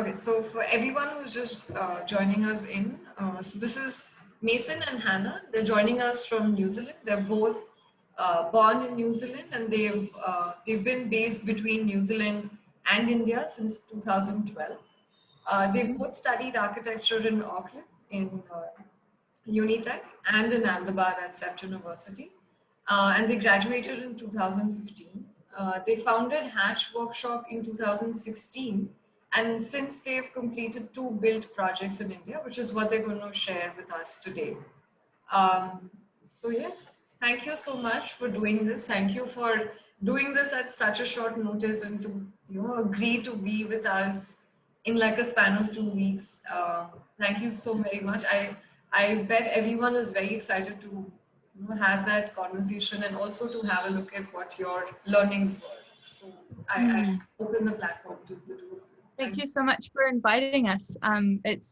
Okay, so for everyone who's just joining us in, so this is Mason and Hannah. They're joining us from New Zealand. They're both born in New Zealand, and they've been based between New Zealand and India since 2012. They've both studied architecture in Auckland in Unitech and in Ahmedabad at CEPT University. And they graduated in 2015. They founded Hatch Workshop in 2016. And since they've completed 2 build projects in India, which is what they're going to share with us today. So yes, thank you so much for doing this. Thank you for doing this at such a short notice and to agree to be with us in like a span of 2 weeks. Thank you so very much. I bet everyone is very excited to have that conversation and also to have a look at what your learnings were. So I open the platform to the two of you. Thank you so much for inviting us. It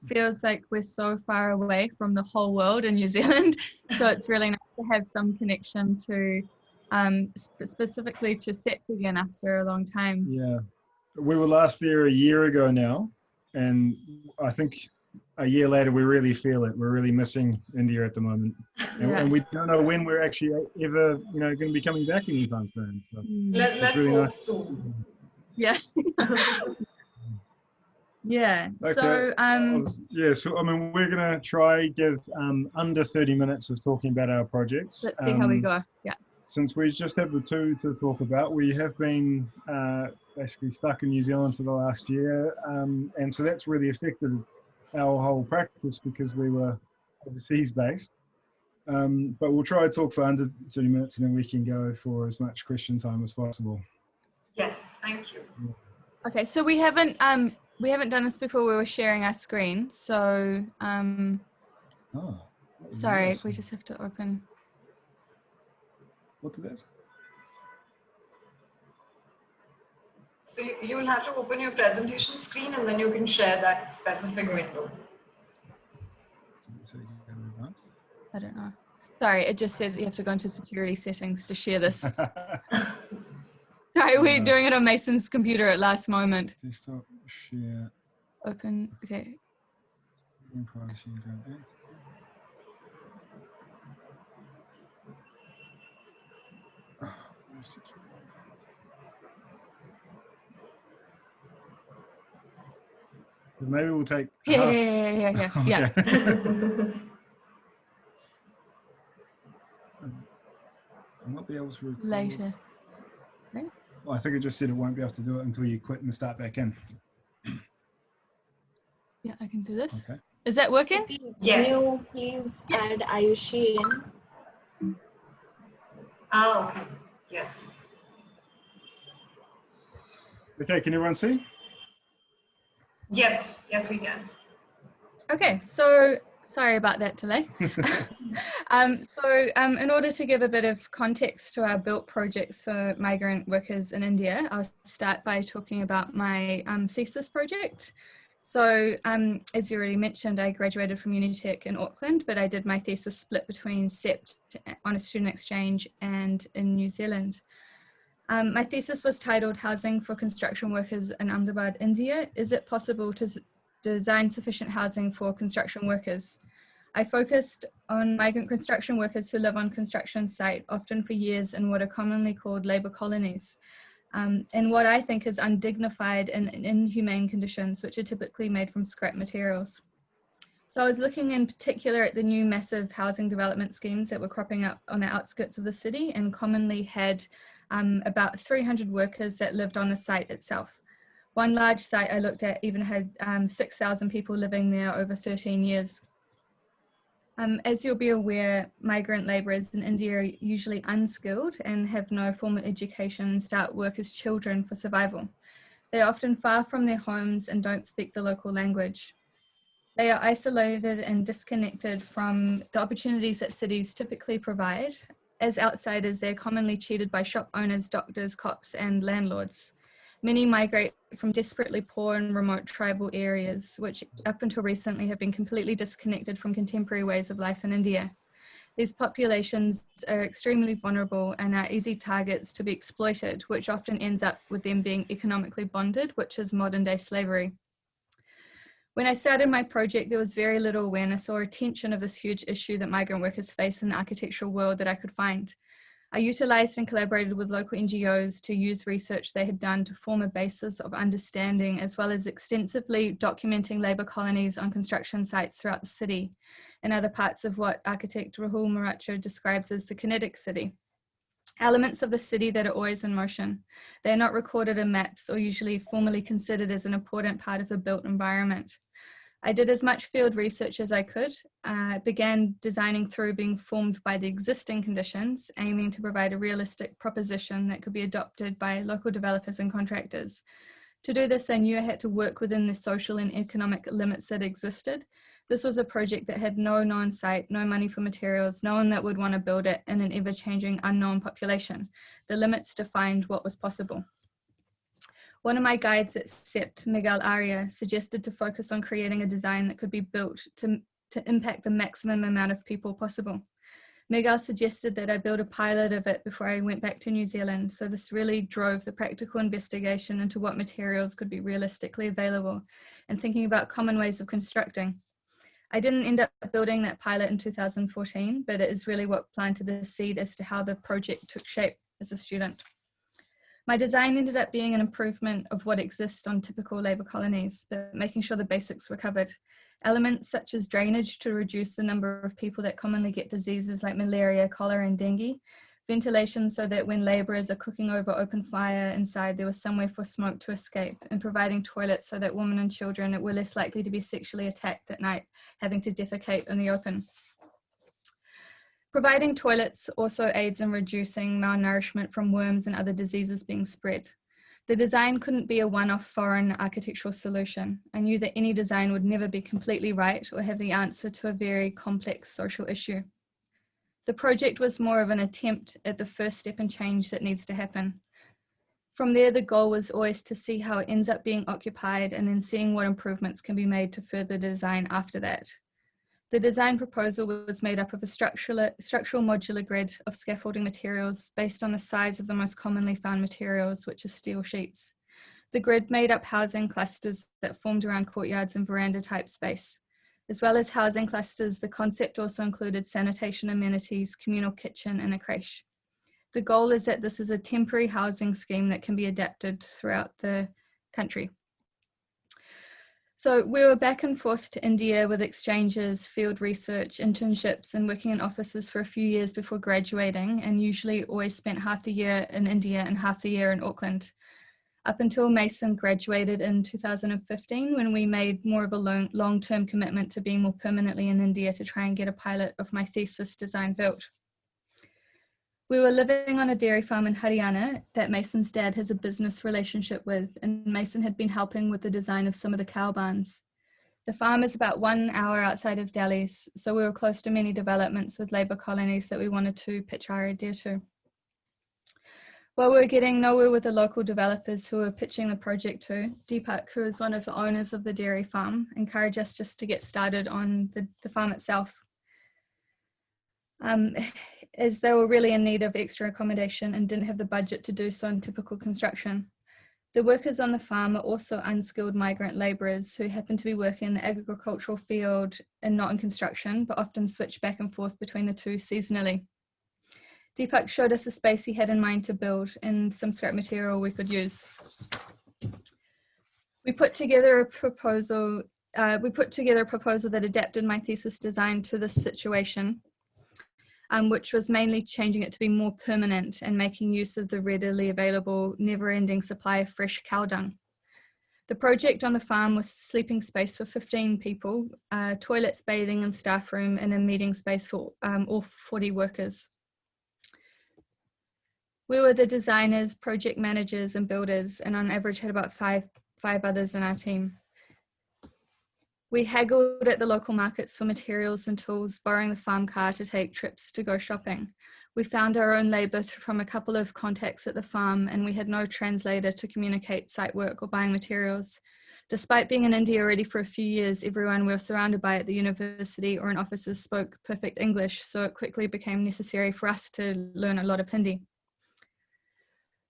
feels like we're so far away from the whole world in New Zealand, so it's really nice to have some connection to specifically to CEPT again after a long time. Yeah, we were last there a year ago now, and I think a year later we really feel it. We're really missing India at the moment, and we don't know when we're actually ever going to be coming back anytime soon. So let's really hope nice. so. Yeah. Yeah. Okay. So so I mean, we're gonna try give under 30 minutes of talking about our projects. Let's see how we go. Yeah. Since we just have the 2 to talk about, we have been basically stuck in New Zealand for the last year, and so that's really affected our whole practice because we were overseas based. But we'll try to talk for under 30 minutes, and then we can go for as much question time as possible. Yes, thank you. Okay, so we haven't done this before. We were sharing our screen, so sorry, yes. we just have to open. What did that say? So you will have to open your presentation screen and then you can share that specific window. Did it say you can advance? I don't know. Sorry, it just said you have to go into security settings to share this. Sorry, we're doing it on Mason's computer at last moment. Desktop, share. Open, okay. Privacy and grant access. Maybe we'll take Yeah. Okay. I might be able to record. Later. Right? Well, I think it just said it won't be able to do it until you quit and start back in. Yeah, I can do this. Okay. Is that working? Yes. Can you please add Ayushi in? Okay. Yes. Okay, can everyone see? Yes, we can. Okay, so sorry about that delay. In order to give a bit of context to our built projects for migrant workers in India, I'll start by talking about my thesis project. So as you already mentioned, I graduated from Unitech in Auckland, but I did my thesis split between CEPT on a student exchange and in New Zealand. My thesis was titled Housing for Construction Workers in Ahmedabad, India. Is it possible to design sufficient housing for construction workers? I focused on migrant construction workers who live on construction site, often for years in what are commonly called labour colonies, in what I think is undignified and inhumane conditions, which are typically made from scrap materials. So I was looking in particular at the new massive housing development schemes that were cropping up on the outskirts of the city and commonly had about 300 workers that lived on the site itself. One large site I looked at even had 6,000 people living there over 13 years. As you'll be aware, migrant labourers in India are usually unskilled and have no formal education and start work as children for survival. They are often far from their homes and don't speak the local language. They are isolated and disconnected from the opportunities that cities typically provide. As outsiders, they're commonly cheated by shop owners, doctors, cops, and landlords. Many migrate from desperately poor and remote tribal areas, which up until recently have been completely disconnected from contemporary ways of life in India. These populations are extremely vulnerable and are easy targets to be exploited, which often ends up with them being economically bonded, which is modern day slavery. When I started my project, there was very little awareness or attention of this huge issue that migrant workers face in the architectural world that I could find. I utilised and collaborated with local NGOs to use research they had done to form a basis of understanding, as well as extensively documenting labour colonies on construction sites throughout the city and other parts of what architect Rahul Maracha describes as the kinetic city. Elements of the city that are always in motion. They are not recorded in maps or usually formally considered as an important part of the built environment. I did as much field research as I could, began designing through being formed by the existing conditions, aiming to provide a realistic proposition that could be adopted by local developers and contractors. To do this, I knew I had to work within the social and economic limits that existed. This was a project that had no known site, no money for materials, no one that would want to build it in an ever-changing unknown population. The limits defined what was possible. One of my guides at CEPT, Miguel Aria, suggested to focus on creating a design that could be built to impact the maximum amount of people possible. Miguel suggested that I build a pilot of it before I went back to New Zealand, so this really drove the practical investigation into what materials could be realistically available and thinking about common ways of constructing. I didn't end up building that pilot in 2014, but it is really what planted the seed as to how the project took shape as a student. My design ended up being an improvement of what exists on typical labour colonies, but making sure the basics were covered. Elements such as drainage to reduce the number of people that commonly get diseases like malaria, cholera and dengue. Ventilation so that when labourers are cooking over open fire inside, there was somewhere for smoke to escape, and providing toilets so that women and children were less likely to be sexually attacked at night, having to defecate in the open. Providing toilets also aids in reducing malnourishment from worms and other diseases being spread. The design couldn't be a one-off foreign architectural solution. I knew that any design would never be completely right or have the answer to a very complex social issue. The project was more of an attempt at the first step in change that needs to happen. From there, the goal was always to see how it ends up being occupied and then seeing what improvements can be made to further design after that. The design proposal was made up of a structural modular grid of scaffolding materials based on the size of the most commonly found materials, which is steel sheets. The grid made up housing clusters that formed around courtyards and veranda type space. As well as housing clusters, the concept also included sanitation amenities, communal kitchen, and a creche. The goal is that this is a temporary housing scheme that can be adapted throughout the country. So we were back and forth to India with exchanges, field research, internships, and working in offices for a few years before graduating, and usually always spent half the year in India and half the year in Auckland. Up until Mason graduated in 2015, when we made more of a long-term commitment to being more permanently in India to try and get a pilot of my thesis design built. We were living on a dairy farm in Haryana that Mason's dad has a business relationship with, and Mason had been helping with the design of some of the cow barns. The farm is about 1 hour outside of Delhi, so we were close to many developments with labour colonies that we wanted to pitch our idea to. While we were getting nowhere with the local developers who were pitching the project to, Deepak, who is one of the owners of the dairy farm, encouraged us just to get started on the farm itself. As they were really in need of extra accommodation and didn't have the budget to do so in typical construction. The workers on the farm are also unskilled migrant labourers who happen to be working in the agricultural field and not in construction, but often switch back and forth between the two seasonally. Deepak showed us a space he had in mind to build and some scrap material we could use. We put together a proposal that adapted my thesis design to this situation, which was mainly changing it to be more permanent and making use of the readily available, never-ending supply of fresh cow dung. The project on the farm was sleeping space for 15 people, toilets, bathing and staff room, and a meeting space for all 40 workers. We were the designers, project managers and builders, and on average had about five others in our team. We haggled at the local markets for materials and tools, borrowing the farm car to take trips to go shopping. We found our own labour from a couple of contacts at the farm, and we had no translator to communicate site work or buying materials. Despite being in India already for a few years, everyone we were surrounded by at the university or in offices spoke perfect English, so it quickly became necessary for us to learn a lot of Hindi.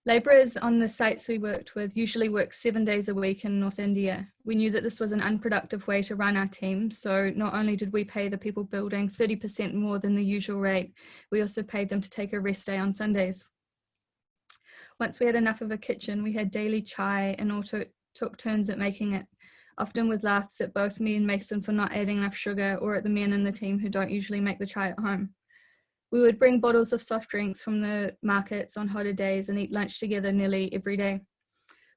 Labourers on the sites we worked with usually worked 7 days a week in North India. We knew that this was an unproductive way to run our team, so not only did we pay the people building 30% more than the usual rate, we also paid them to take a rest day on Sundays. Once we had enough of a kitchen, we had daily chai and all took turns at making it, often with laughs at both me and Mason for not adding enough sugar, or at the men in the team who don't usually make the chai at home. We would bring bottles of soft drinks from the markets on hotter days and eat lunch together nearly every day.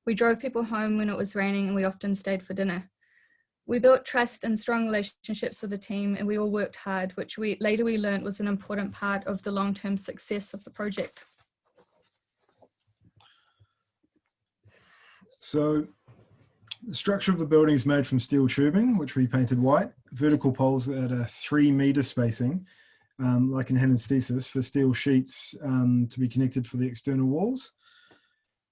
We drove people home when it was raining, and we often stayed for dinner. We built trust and strong relationships with the team, and we all worked hard, which later we learned was an important part of the long-term success of the project. So the structure of the building is made from steel tubing, which we painted white, vertical poles at a 3-metre spacing, like in Hannah's thesis, for steel sheets to be connected for the external walls.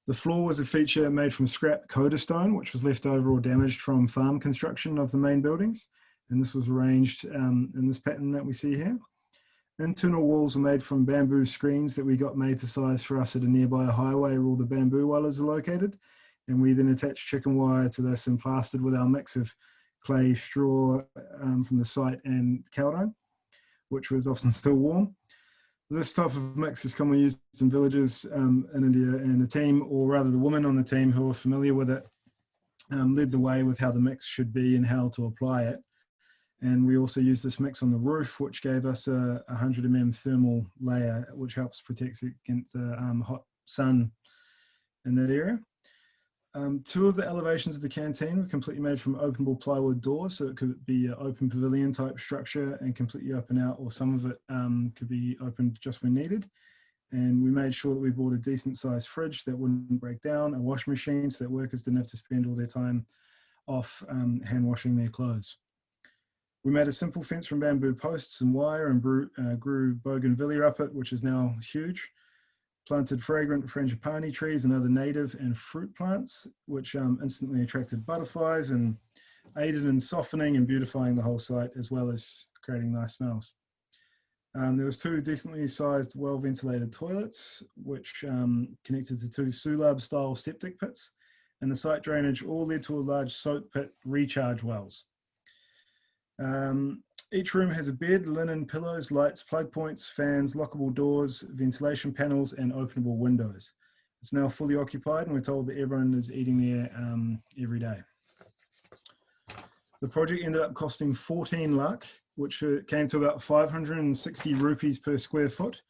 The floor was a feature made from scrap Coda stone, which was left over or damaged from farm construction of the main buildings. And this was arranged in this pattern that we see here. Internal walls were made from bamboo screens that we got made to size for us at a nearby highway where all the bamboo wellers are located. And we then attached chicken wire to this and plastered with our mix of clay, straw from the site and caldine, which was often still warm. This type of mix is commonly used in villages in India, and the team, or rather the women on the team who are familiar with it, led the way with how the mix should be and how to apply it. And we also used this mix on the roof, which gave us a 100 mm thermal layer, which helps protect against the hot sun in that area. 2 of the elevations of the canteen were completely made from openable plywood doors, so it could be an open pavilion type structure and completely open out, or some of it could be opened just when needed. And we made sure that we bought a decent sized fridge that wouldn't break down, a washing machine so that workers didn't have to spend all their time off hand washing their clothes. We made a simple fence from bamboo posts and wire and grew bougainvillea up it, which is now huge. Planted fragrant frangipani trees and other native and fruit plants, which instantly attracted butterflies and aided in softening and beautifying the whole site, as well as creating nice smells. There was 2 decently sized, well-ventilated toilets, which connected to 2 Sulab-style septic pits, and the site drainage all led to a large soak pit recharge wells. Each room has a bed, linen, pillows, lights, plug points, fans, lockable doors, ventilation panels, and openable windows. It's now fully occupied, and we're told that everyone is eating there every day. The project ended up costing 14 lakh, which came to about 560 rupees per square foot,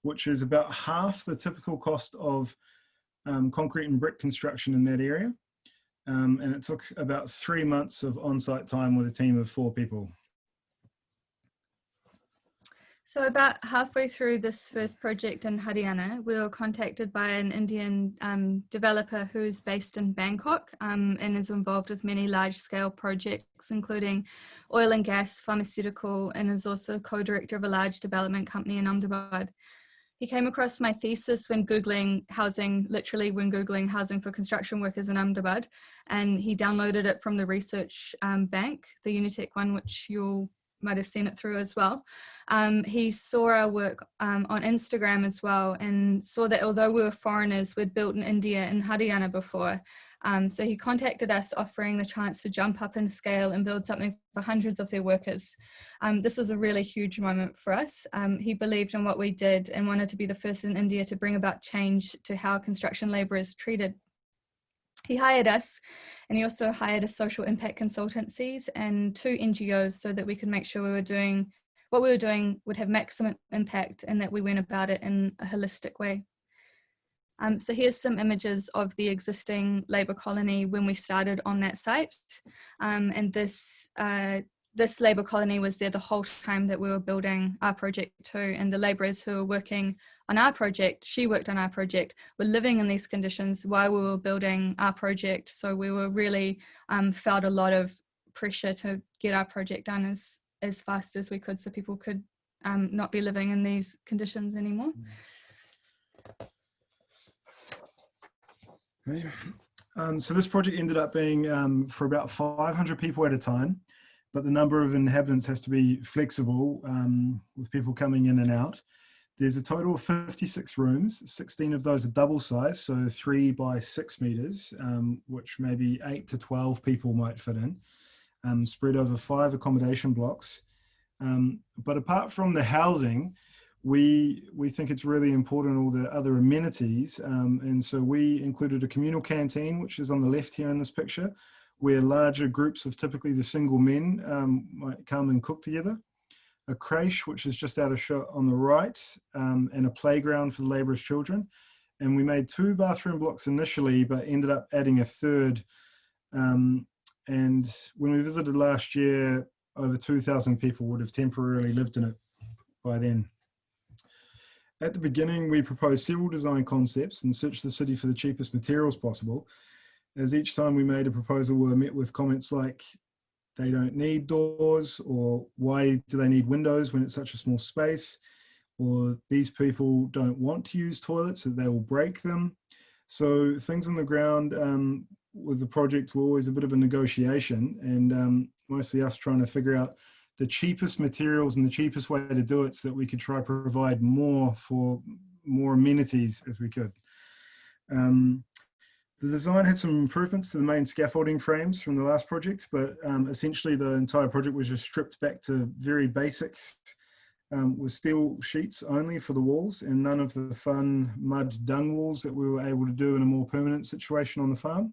which is about half the typical cost of concrete and brick construction in that area. And it took about 3 months of on-site time with a team of 4 people. So about halfway through this first project in Haryana, we were contacted by an Indian developer who is based in Bangkok and is involved with many large-scale projects, including oil and gas, pharmaceutical, and is also co-director of a large development company in Ahmedabad. He came across my thesis when Googling housing, literally when Googling housing for construction workers in Ahmedabad, and he downloaded it from the research bank, the Unitech one, which you'll might have seen it through as well. He saw our work on Instagram as well, and saw that although we were foreigners, we'd built in India and Haryana before. So he contacted us offering the chance to jump up in scale and build something for hundreds of their workers. This was a really huge moment for us. He believed in what we did and wanted to be the first in India to bring about change to how construction labourers are treated. He hired us, and he also hired a social impact consultancies and 2 NGOs so that we could make sure what we were doing would have maximum impact and that we went about it in a holistic way. So here's some images of the existing labour colony when we started on that site. And this labour colony was there the whole time that we were building our project too. And the labourers who were working on our project, she worked on our project, were living in these conditions while we were building our project. So we were really felt a lot of pressure to get our project done as fast as we could, so people could not be living in these conditions anymore. So this project ended up being for about 500 people at a time, but the number of inhabitants has to be flexible with people coming in and out. There's a total of 56 rooms. 16 of those are double size, so 3 by 6 meters, which maybe 8 to 12 people might fit in, spread over 5 accommodation blocks. But apart from the housing, we think it's really important all the other amenities, and so we included a communal canteen, which is on the left here in this picture, where larger groups of typically the single men might come and cook together. A creche, which is just out of shot on the right, and a playground for the labourers' children. And we made 2 bathroom blocks initially, but ended up adding a third. And when we visited last year, over 2,000 people would have temporarily lived in it by then. At the beginning, we proposed several design concepts and searched the city for the cheapest materials possible. As each time we made a proposal, we were met with comments like, they don't need doors, or why do they need windows when it's such a small space? Or these people don't want to use toilets, so they will break them. So things on the ground with the project were always a bit of a negotiation, and mostly us trying to figure out the cheapest materials and the cheapest way to do it so that we could try to provide more for more amenities as we could. The design had some improvements to the main scaffolding frames from the last project, but essentially the entire project was just stripped back to very basics, with steel sheets only for the walls and none of the fun mud dung walls that we were able to do in a more permanent situation on the farm.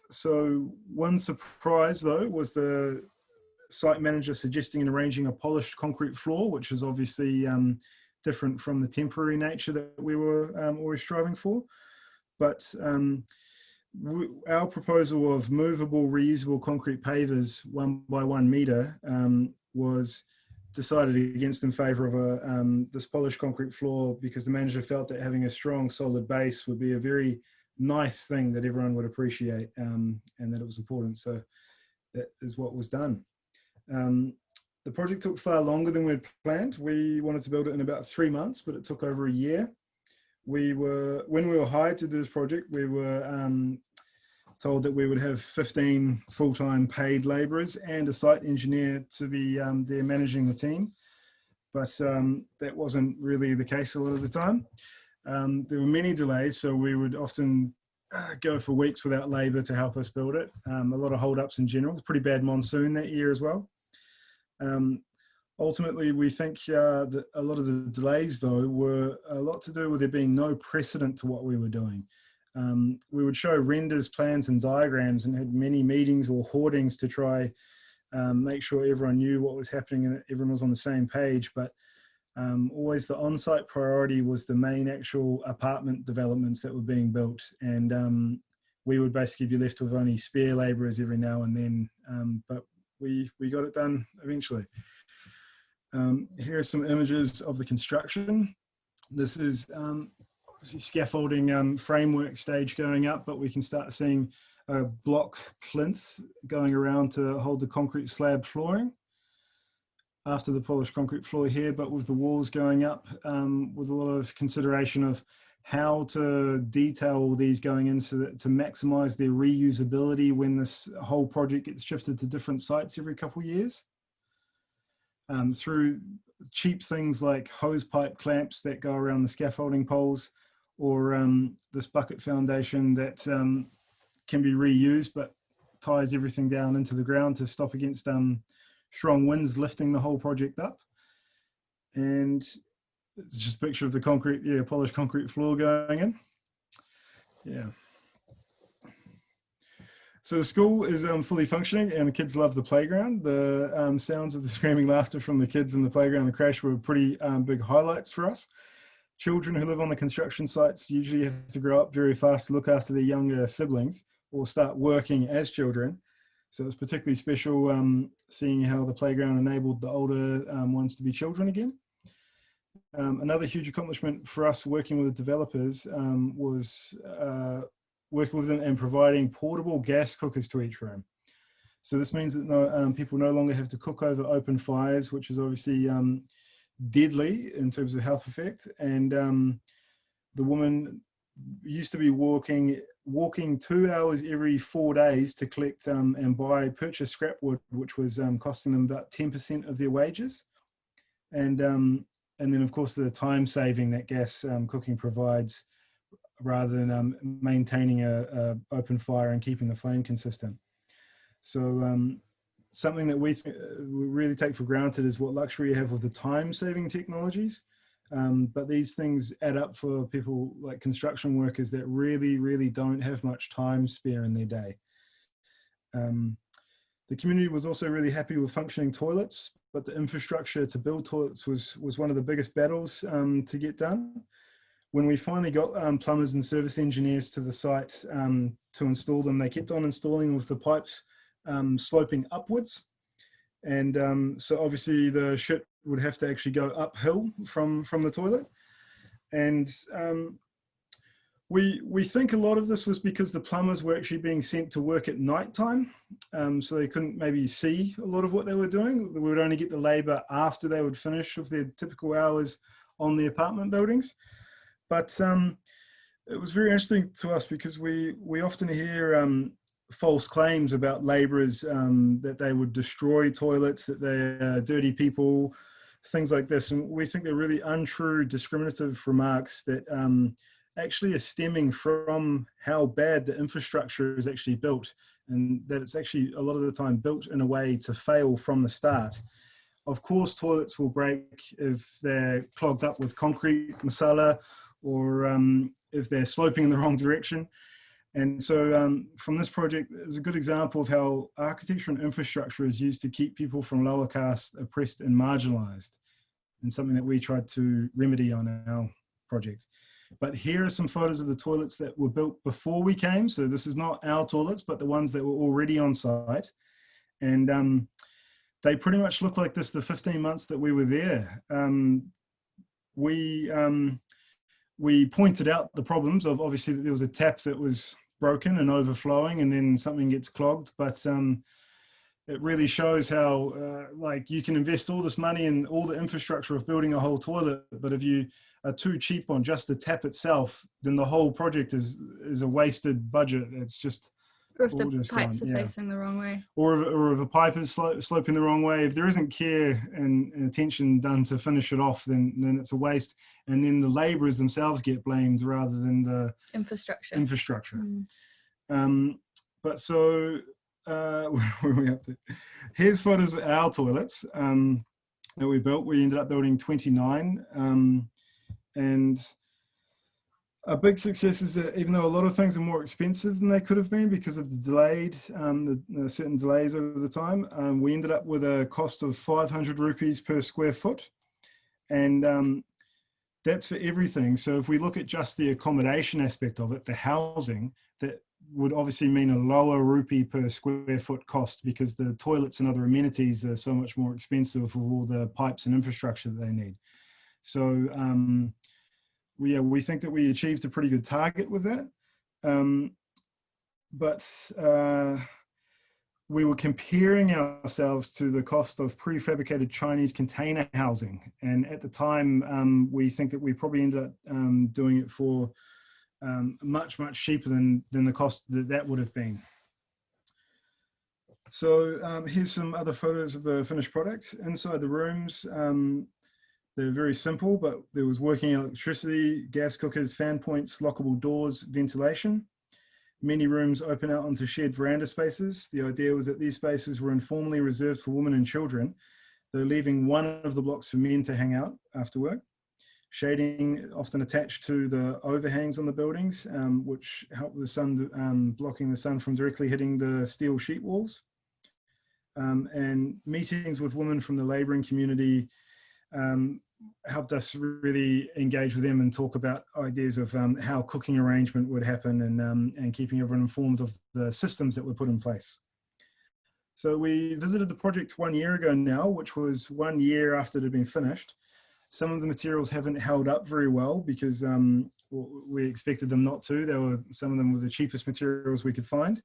So one surprise though was the site manager suggesting and arranging a polished concrete floor, which is obviously different from the temporary nature that we were always striving for. But our proposal of movable, reusable concrete pavers 1 by 1 meter was decided against in favour of this polished concrete floor, because the manager felt that having a strong, solid base would be a very nice thing that everyone would appreciate, and that it was important. So that is what was done. The project took far longer than we'd planned. We wanted to build it in about 3 months, but it took over a year. When we were hired to do this project, we were told that we would have 15 full-time paid labourers and a site engineer to be there managing the team. But that wasn't really the case a lot of the time. There were many delays, so we would often go for weeks without labour to help us build it. A lot of hold-ups in general. It was a pretty bad monsoon that year as well. Ultimately, we think that a lot of the delays, though, were a lot to do with there being no precedent to what we were doing. We would show renders, plans, and diagrams, and had many meetings or hoardings to try make sure everyone knew what was happening and everyone was on the same page. But always the on-site priority was the main actual apartment developments that were being built, and we would basically be left with only spare labourers every now and then. But we got it done eventually. Here are some images of the construction. This is obviously scaffolding framework stage going up, but we can start seeing a block plinth going around to hold the concrete slab flooring after the polished concrete floor here, but with the walls going up, with a lot of consideration of how to detail all these going in so that to maximize their reusability when this whole project gets shifted to different sites every couple of years. Through cheap things like hose pipe clamps that go around the scaffolding poles, or this bucket foundation that can be reused but ties everything down into the ground to stop against strong winds lifting the whole project up. And it's just a picture of the concrete, polished concrete floor going in. Yeah. So the school is fully functioning and the kids love the playground. The sounds of the screaming laughter from the kids in the playground and the crash were pretty big highlights for us. Children who live on the construction sites usually have to grow up very fast to look after their younger siblings or start working as children. So it's particularly special seeing how the playground enabled the older ones to be children again. Another huge accomplishment for us working with the developers was working with them and providing portable gas cookers to each room. So this means that people no longer have to cook over open fires, which is obviously deadly in terms of health effect. And the woman used to be walking walking 2 hours every 4 days to collect and purchase scrap wood, which was costing them about 10% of their wages. And then of course the time saving that gas cooking provides, rather than maintaining a open fire and keeping the flame consistent. So something that we really take for granted is what luxury you have with the time saving technologies. But these things add up for people like construction workers that really don't have much time spare in their day. The community was also really happy with functioning toilets, but the infrastructure to build toilets was one of the biggest battles to get done. When we finally got plumbers and service engineers to the site to install them, they kept on installing with the pipes sloping upwards. And so obviously the shit would have to actually go uphill from the toilet. And we think a lot of this was because the plumbers were actually being sent to work at night time. So they couldn't maybe see a lot of what they were doing. We would only get the labor after they would finish with their typical hours on the apartment buildings. But it was very interesting to us because we often hear false claims about labourers, that they would destroy toilets, that they're dirty people, things like this. And we think they're really untrue, discriminative remarks that actually are stemming from how bad the infrastructure is actually built, and that it's actually a lot of the time built in a way to fail from the start. Of course, toilets will break if they're clogged up with concrete, masala, or if they're sloping in the wrong direction. And so from this project is a good example of how architecture and infrastructure is used to keep people from lower caste oppressed and marginalized, and something that we tried to remedy on our project. But here are some photos of the toilets that were built before we came. So this is not our toilets, but the ones that were already on site. And they pretty much look like this the 15 months that we were there. We pointed out the problems of, obviously, that there was a tap that was broken and overflowing, and then something gets clogged. But it really shows how like you can invest all this money in all the infrastructure of building a whole toilet, but if you are too cheap on just the tap itself, then the whole project is a wasted budget. It's just, Or if all the just pipes gone, are yeah. facing the wrong way. Or if a pipe is sloping the wrong way, if there isn't care and attention done to finish it off, then it's a waste. And then the labourers themselves get blamed rather than the Infrastructure. But so where are we up to? Here's photos of our toilets that we built. We ended up building 29, and a big success is that even though a lot of things are more expensive than they could have been because of the delayed, the certain delays over the time, we ended up with a cost of 500 rupees per square foot. And that's for everything. So if we look at just the accommodation aspect of it, the housing, that would obviously mean a lower rupee per square foot cost, because the toilets and other amenities are so much more expensive with all the pipes and infrastructure that they need. So we think that we achieved a pretty good target with that. But we were comparing ourselves to the cost of prefabricated Chinese container housing. And at the time, we think that we probably ended up doing it for much cheaper than the cost that would have been. So here's some other photos of the finished product. Inside the rooms, they're very simple, but there was working electricity, gas cookers, fan points, lockable doors, ventilation. Many rooms open out onto shared veranda spaces. The idea was that these spaces were informally reserved for women and children, though leaving one of the blocks for men to hang out after work. Shading often attached to the overhangs on the buildings, which help the sun, blocking the sun from directly hitting the steel sheet walls. And meetings with women from the labouring community helped us really engage with them and talk about ideas of how cooking arrangement would happen, and keeping everyone informed of the systems that were put in place. So we visited the project 1 year ago now, which was 1 year after it had been finished. Some of the materials haven't held up very well because we expected them not to. Some of them were the cheapest materials we could find.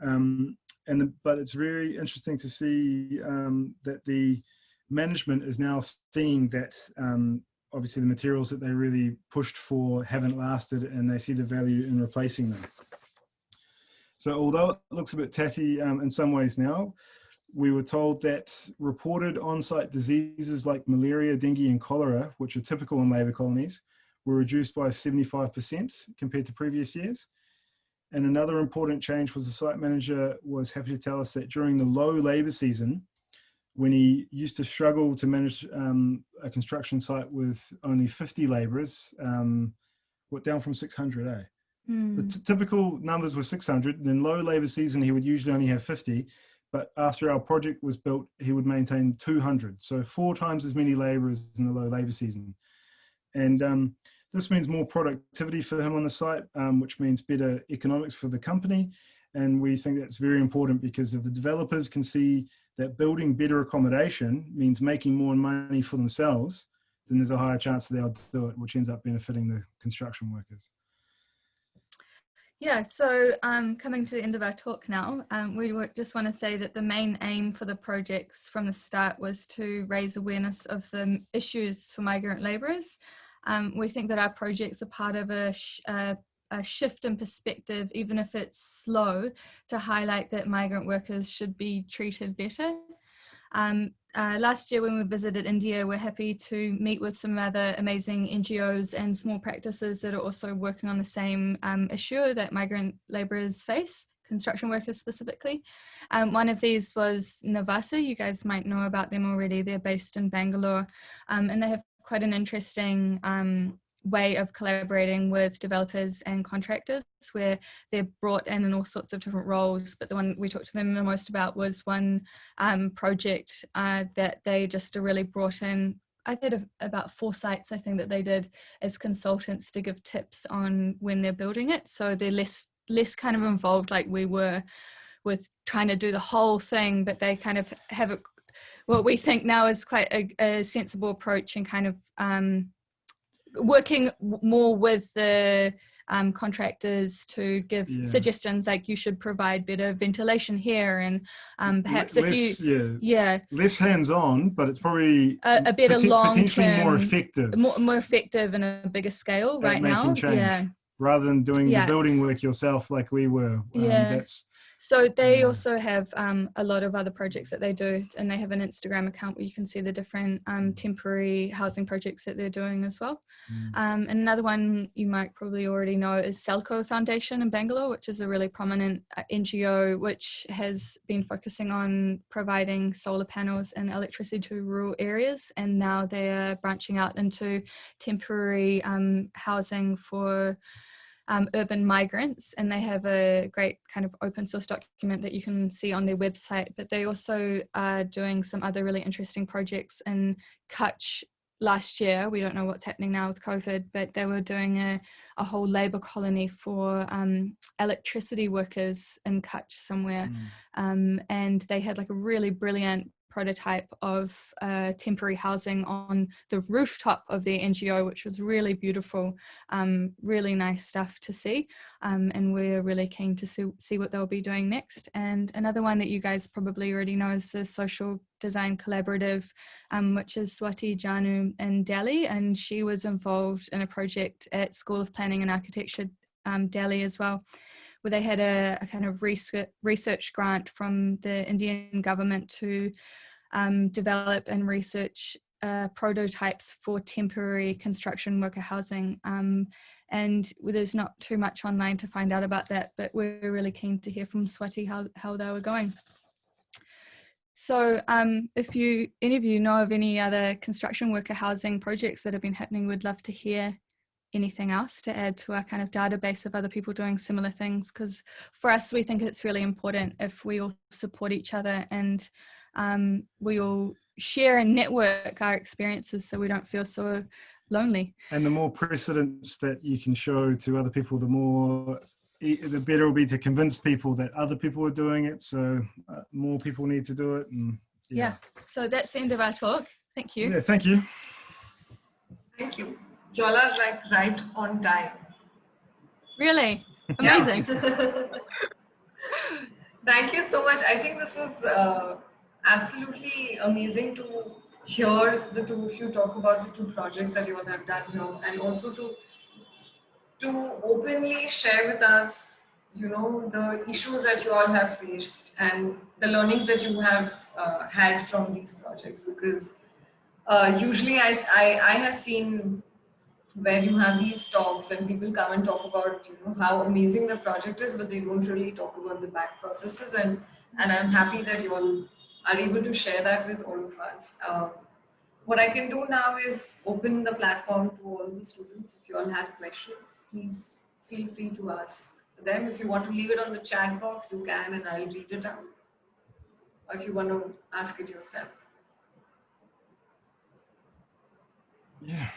But it's very interesting to see that the management is now seeing that obviously the materials that they really pushed for haven't lasted, and they see the value in replacing them. So although it looks a bit tatty in some ways now, we were told that reported on-site diseases like malaria, dengue and cholera, which are typical in labour colonies, were reduced by 75% compared to previous years. And another important change was the site manager was happy to tell us that during the low labour season, when he used to struggle to manage a construction site with only 50 labourers, down from 600, eh? The typical numbers were 600, then low labour season, he would usually only have 50, but after our project was built, he would maintain 200. So 4 times as many labourers in the low labour season. And this means more productivity for him on the site, which means better economics for the company. And we think that's very important because if the developers can see that building better accommodation means making more money for themselves, then there's a higher chance that they'll do it, which ends up benefiting the construction workers. Yeah, so coming to the end of our talk now, we just want to say that the main aim for the projects from the start was to raise awareness of the issues for migrant labourers. We think that our projects are part of a shift in perspective, even if it's slow, to highlight that migrant workers should be treated better. Last year when we visited India, we're happy to meet with some other amazing NGOs and small practices that are also working on the same issue that migrant labourers face, construction workers specifically. One of these was Navasa. You guys might know about them already. They're based in Bangalore, and they have quite an interesting way of collaborating with developers and contractors, where they're brought in all sorts of different roles. But the one we talked to them the most about was one project that they just really brought in. I think about 4 sites, I think, that they did as consultants to give tips on when they're building it. So they're less kind of involved like we were with trying to do the whole thing, but they kind of have what we think now is quite a sensible approach, and kind of working more with the contractors to give suggestions, like you should provide better ventilation here, and perhaps less hands-on, but it's probably a better potentially more effective, more effective in a bigger scale right now. Change, rather than doing the building work yourself like we were. So they also have a lot of other projects that they do, and they have an Instagram account where you can see the different temporary housing projects that they're doing as well. And another one you might probably already know is Selco Foundation in Bangalore, which is a really prominent NGO which has been focusing on providing solar panels and electricity to rural areas, and now they're branching out into temporary housing for urban migrants, and they have a great kind of open source document that you can see on their website. But they also are doing some other really interesting projects in Kutch. Last year, we don't know what's happening now with COVID, but they were doing a whole labour colony for electricity workers in Kutch somewhere, and they had like a really brilliant prototype of temporary housing on the rooftop of their NGO, which was really beautiful, really nice stuff to see, and we're really keen to see what they'll be doing next. And another one that you guys probably already know is the Social Design Collaborative, which is Swati Janu in Delhi, and she was involved in a project at School of Planning and Architecture Delhi as well, where they had a kind of research grant from the Indian government to develop and research prototypes for temporary construction worker housing. And there's not too much online to find out about that, but we're really keen to hear from Swati how they were going. So if any of you know of any other construction worker housing projects that have been happening, we'd love to hear anything else to add to our kind of database of other people doing similar things, because for us we think it's really important if we all support each other and we all share and network our experiences so we don't feel so lonely. And the more precedents that you can show to other people, the better it will be to convince people that other people are doing it, so more people need to do it. And so that's the end of our talk. Thank you. Yeah, thank you. Thank you. Y'all are like right on time. Really? Amazing. Thank you so much. I think this was absolutely amazing to hear the two of you talk about the 2 projects that you all have done here, and also to openly share with us you know, the issues that you all have faced and the learnings that you have had from these projects. Because usually I have seen where you have these talks and people come and talk about, you know, how amazing the project is, but they don't really talk about the back processes. And I'm happy that you all are able to share that with all of us. What I can do now is open the platform to all the students. If you all have questions, please feel free to ask them. If you want to leave it on the chat box, you can, and I'll read it out. Or if you want to ask it yourself. Yeah.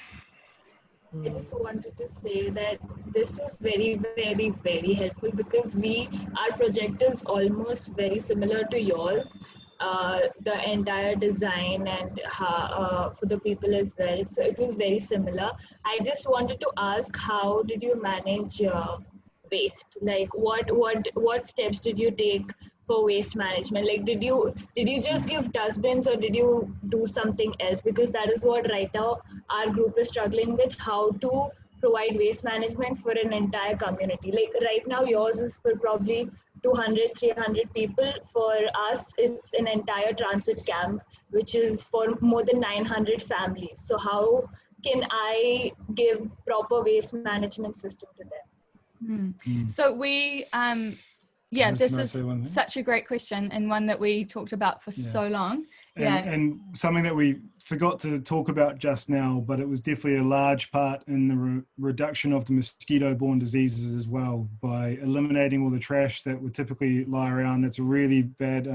I just wanted to say that this is very, very, very helpful because our project is almost very similar to yours. The entire design and for the people as well. So it was very similar. I just wanted to ask, how did you manage waste? Like, what steps did you take for waste management? Like, did you just give dustbins, or did you do something else? Because that is what right now our group is struggling with, how to provide waste management for an entire community. Like right now yours is for probably 200, 300 people. For us, it's an entire transit camp, which is for more than 900 families. So how can I give proper waste management system to them? So we, yeah, Can this I is say one thing? such a great question and one that we talked about for so long. And something that we forgot to talk about just now, but it was definitely a large part in the reduction of the mosquito-borne diseases as well, by eliminating all the trash that would typically lie around. That's a really bad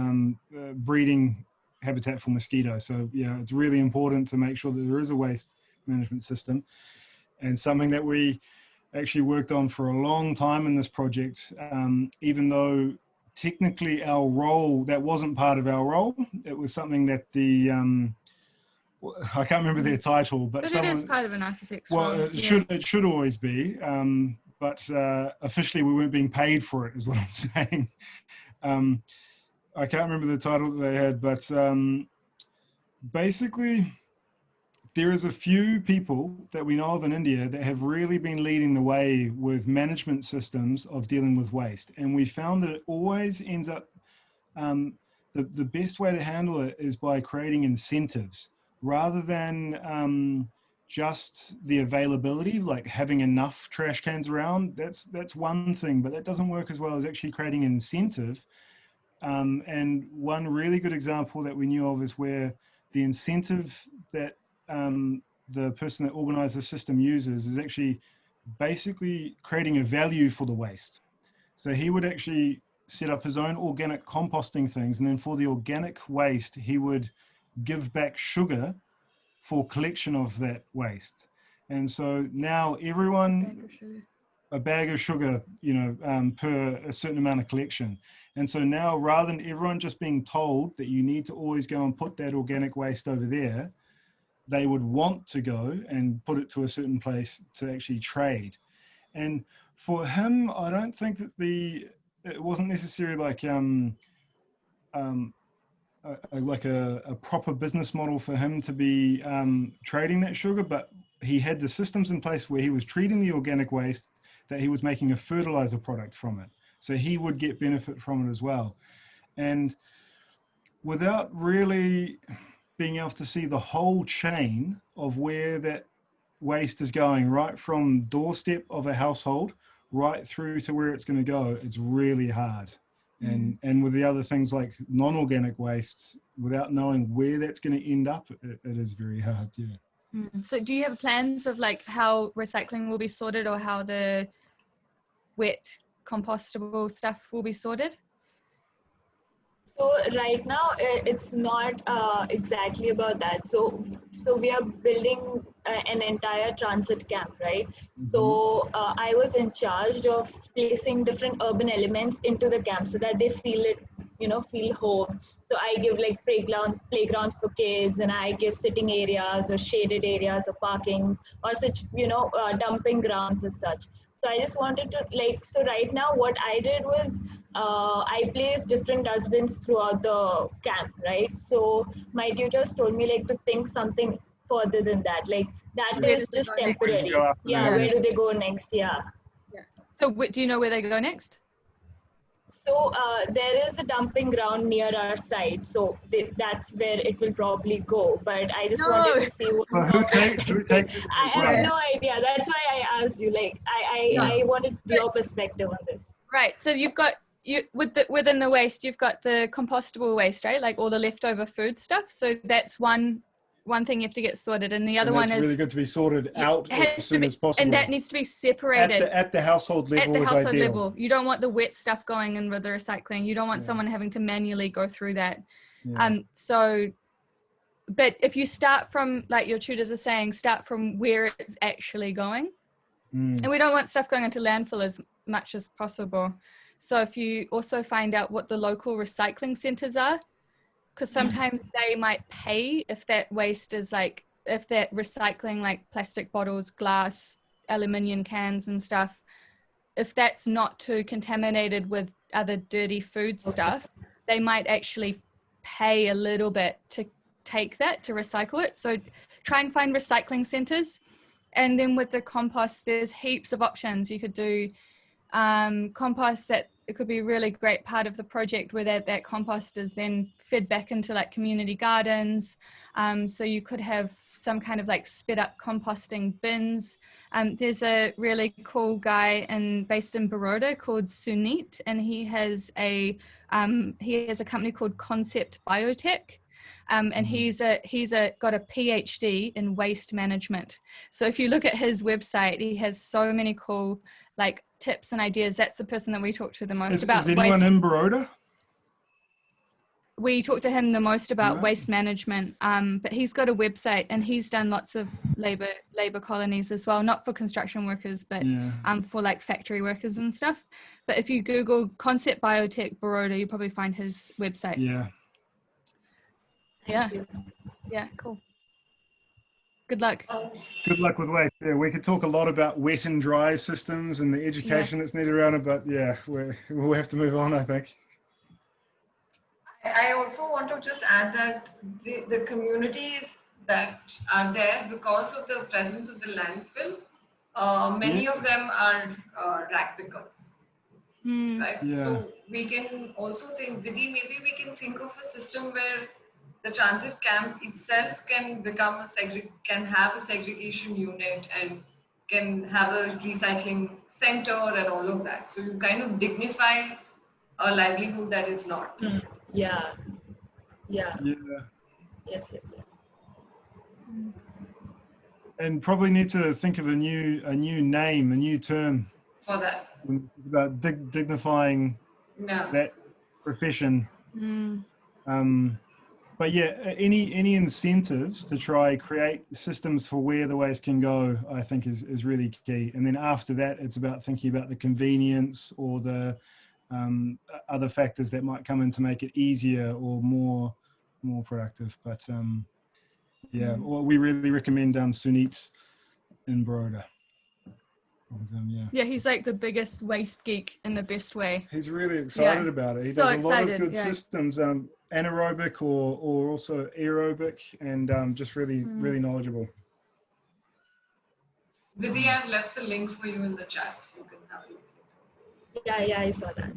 breeding habitat for mosquitoes. So yeah, it's really important to make sure that there is a waste management system, and something that we actually worked on for a long time in this project, even though technically our role, that wasn't part of our role. It was something that the, I can't remember their title, but it is part of an architect's well, role. it should always be, but officially we weren't being paid for it, is what I'm saying. I can't remember the title that they had, but basically, there is a few people that we know of in India that have really been leading the way with management systems of dealing with waste. And we found that it always ends up, the best way to handle it is by creating incentives rather than just the availability, like having enough trash cans around. That's one thing, but that doesn't work as well as actually creating an incentive. And one really good example that we knew of is where the incentive that the person that organized the system uses is actually basically creating a value for the waste. So he would actually set up his own organic composting things, and then for the organic waste, he would give back sugar for collection of that waste. And so now everyone, a bag of sugar, you know, per a certain amount of collection. And so now, rather than everyone just being told that you need to always go and put that organic waste over there, they would want to go and put it to a certain place to actually trade. And for him, I don't think that it wasn't necessarily like a proper business model for him to be trading that sugar, but he had the systems in place where he was treating the organic waste, that he was making a fertilizer product from it. So he would get benefit from it as well. And without really being able to see the whole chain of where that waste is going, right from doorstep of a household right through to where it's going to go, it's really hard. And with the other things like non-organic waste, without knowing where that's going to end up, it is very hard. So do you have plans of like how recycling will be sorted, or how the wet compostable stuff will be sorted? So right now it's not exactly about that. So we are building an entire transit camp, right? Mm-hmm. So I was in charge of placing different urban elements into the camp so that they feel home. So I give like playgrounds for kids, and I give sitting areas or shaded areas or parkings or such, dumping grounds as such. So I just wanted to so right now what I did was I placed different dustbins throughout the camp, right? So my tutors told me to think something further than that. That is just temporary. Yeah, where do they go next? Yeah. So do you know where they go next? So there is a dumping ground near our site, so that's where it will probably go. But I just wanted to see what Well, who takes it? I have no idea. That's why I asked you. Like I wanted your perspective on this. Right. So you've got within the waste, you've got the compostable waste, right? Like all the leftover food stuff. So that's one thing you have to get sorted, and the other one is really good to be sorted out as soon as possible. and that needs to be separated at the household level. At the household ideal. level, you don't want the wet stuff going in with the recycling. You don't want someone having to manually go through that. Yeah. So, but if you start from, like your tutors are saying, start from where it's actually going, and we don't want stuff going into landfill as much as possible. So if you also find out what the local recycling centers are, because sometimes they might pay if that waste is like, if that recycling like plastic bottles, glass, aluminium cans and stuff, if that's not too contaminated with other dirty food stuff, they might actually pay a little bit to take that, to recycle it. So try and find recycling centers. And then with the compost, there's heaps of options. You could do compost that it could be a really great part of the project where that compost is then fed back into like community gardens. So you could have some kind of like sped up composting bins. There's a really cool guy based in Baroda called Sunit, and he has a company called Concept Biotech. And he's got a PhD in waste management. So if you look at his website, he has so many cool like tips and ideas. That's the person that we talk to the most about. Is anyone in Baroda? We talk to him the most about waste management, but he's got a website and he's done lots of labor colonies as well, not for construction workers, but for like factory workers and stuff. But if you Google Concept Biotech Baroda, you probably find his website. Yeah, cool. Good luck. Good luck with waste. Yeah, we could talk a lot about wet and dry systems and the education that's needed around it, but yeah, we'll have to move on, I think. I also want to just add that the communities that are there because of the presence of the landfill, many of them are rag pickers, right? Yeah. So we can also think, Vidhi, maybe we can think of a system where the transit camp itself can have a segregation unit and can have a recycling center and all of that. So you kind of dignify a livelihood that is not. Yeah. Yes. And probably need to think of a new name, a new term For that. about dignifying that profession. But yeah, any incentives to try create systems for where the waste can go, I think is really key. And then after that, it's about thinking about the convenience or the other factors that might come in to make it easier or more productive. But well, we really recommend Sunit in Baroda. Yeah, he's like the biggest waste geek in the best way. He's really excited about it. He does a lot of good systems, anaerobic or also aerobic, and just really knowledgeable. Vidhi, I've left the link for you in the chat. You can have a look. Yeah, I saw that.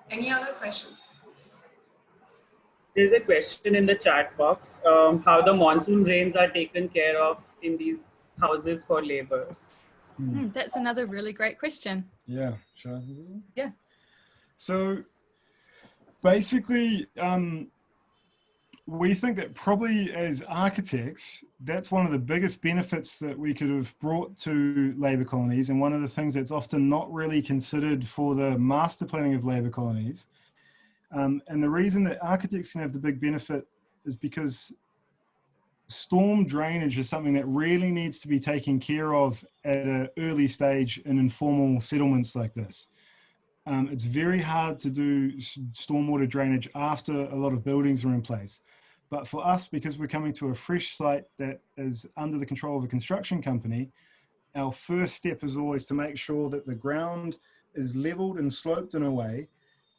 Any other questions? There's a question in the chat box, how the monsoon rains are taken care of in these houses for laborers. That's another really great question. Yeah. Yeah. So basically, we think that probably as architects, that's one of the biggest benefits that we could have brought to labour colonies, and one of the things that's often not really considered for the master planning of labour colonies. And the reason that architects can have the big benefit is because storm drainage is something that really needs to be taken care of at an early stage in informal settlements like this. It's very hard to do stormwater drainage after a lot of buildings are in place. But for us, because we're coming to a fresh site that is under the control of a construction company, our first step is always to make sure that the ground is leveled and sloped in a way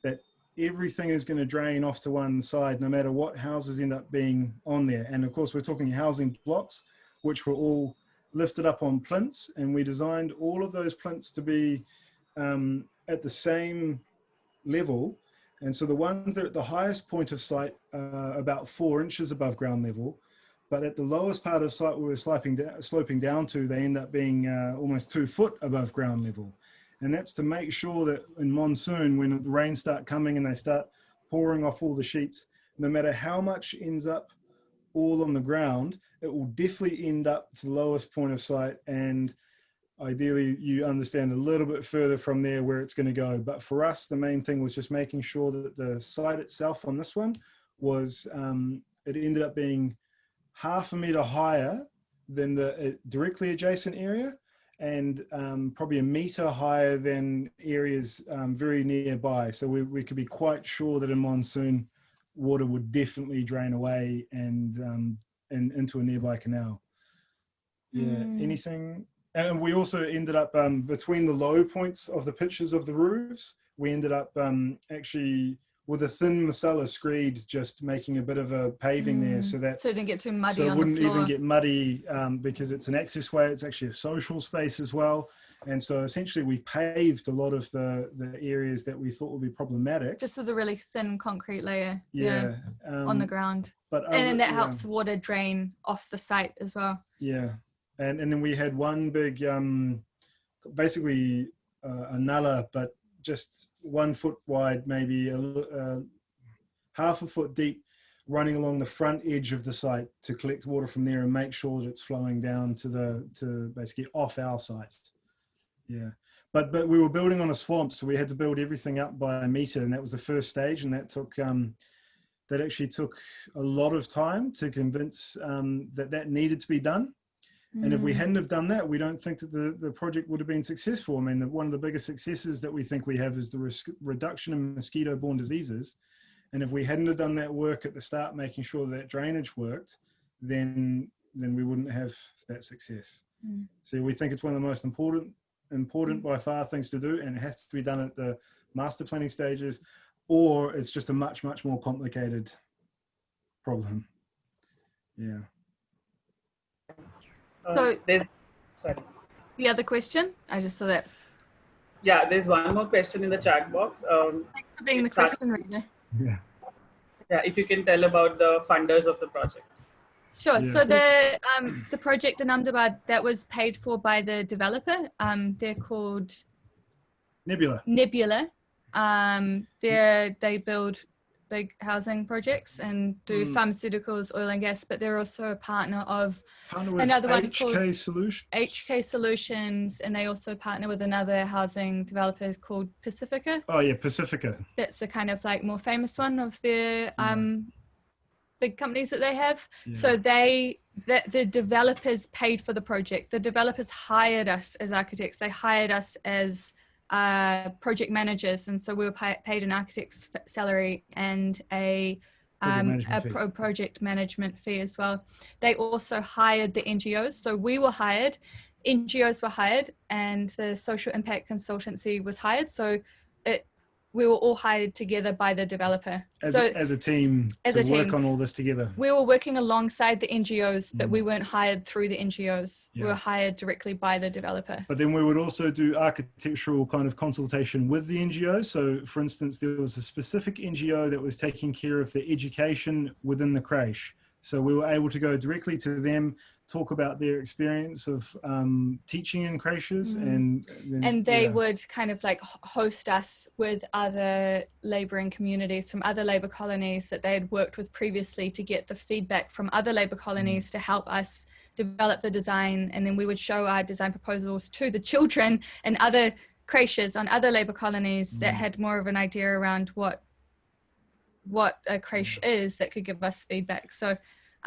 that everything is going to drain off to one side, no matter what houses end up being on there. And of course, we're talking housing blocks, which were all lifted up on plinths, and we designed all of those plinths to be at the same level. And so the ones that are at the highest point of sight are about 4 inches above ground level, but at the lowest part of sight we were sloping down to, they end up being almost 2 foot above ground level. And that's to make sure that in monsoon, when the rains start coming and they start pouring off all the sheets, no matter how much ends up all on the ground, it will definitely end up to the lowest point of sight, and ideally you understand a little bit further from there where it's going to go. But for us, the main thing was just making sure that the site itself on this one was, it ended up being 0.5 meter higher than the directly adjacent area, and probably 1 meter higher than areas very nearby. So we could be quite sure that in monsoon, water would definitely drain away and into a nearby canal. Yeah, anything? And we also ended up between the low points of the pitches of the roofs, we ended up actually with a thin Masala screed, just making a bit of a paving there so that so it didn't get too muddy so it on wouldn't the floor. even get muddy because it's an access way. It's actually a social space as well. And so essentially we paved a lot of the areas that we thought would be problematic. Just with a really thin concrete layer on the ground. But And then that helps water drain off the site as well. Yeah. And then we had one big, basically a nullah, but just 1 foot wide, maybe half a foot deep, running along the front edge of the site to collect water from there and make sure that it's flowing down to basically off our site. Yeah. But we were building on a swamp, so we had to build everything up by a meter, and that was the first stage, and that took that actually took a lot of time to convince that needed to be done. And if we hadn't have done that, we don't think that the project would have been successful. I mean, one of the biggest successes that we think we have is the reduction in mosquito-borne diseases. And if we hadn't have done that work at the start, making sure that drainage worked, then we wouldn't have that success. So we think it's one of the most important by far things to do, and it has to be done at the master planning stages, or it's just a much more complicated problem. Yeah. So sorry. the other question, I just saw that. Yeah, there's one more question in the chat box. Thanks for being the question reader. Yeah. Yeah, if you can tell about the funders of the project. Sure. Yeah. So the project in Ahmedabad, that was paid for by the developer. They're called Nebula. They build big housing projects and do pharmaceuticals, oil and gas, but they're also a partner of another one called HK Solutions. HK Solutions, and they also partner with another housing developer called Pacifica. Oh yeah, Pacifica. That's the kind of like more famous one of their big companies that they have. Yeah. So the developers paid for the project. The developers hired us as architects. They hired us as project managers, and so we were paid an architect's salary and a project management fee as well. They also hired the NGOs. So we were hired, NGOs were hired, and the social impact consultancy was hired. So we were all hired together by the developer. As a team to work on all this together. We were working alongside the NGOs, but we weren't hired through the NGOs. Yeah. We were hired directly by the developer. But then we would also do architectural kind of consultation with the NGO. So for instance, there was a specific NGO that was taking care of the education within the creche. So we were able to go directly to them, talk about their experience of teaching in creches, and they would kind of like host us with other labouring communities from other labour colonies that they had worked with previously to get the feedback from other labour colonies to help us develop the design. And then we would show our design proposals to the children and other creches on other labour colonies that had more of an idea around what a creche is, that could give us feedback. So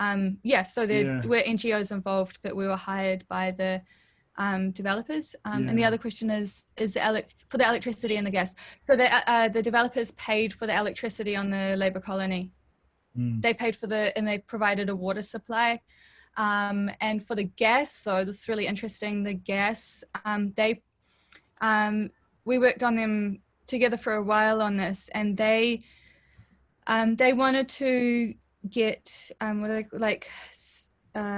so there were NGOs involved, but we were hired by the developers. And the other question is for the electricity and the gas. So the developers paid for the electricity on the labour colony. They paid for and they provided a water supply. And for the gas, though, this is really interesting. The gas, we worked on them together for a while on this, and they wanted to get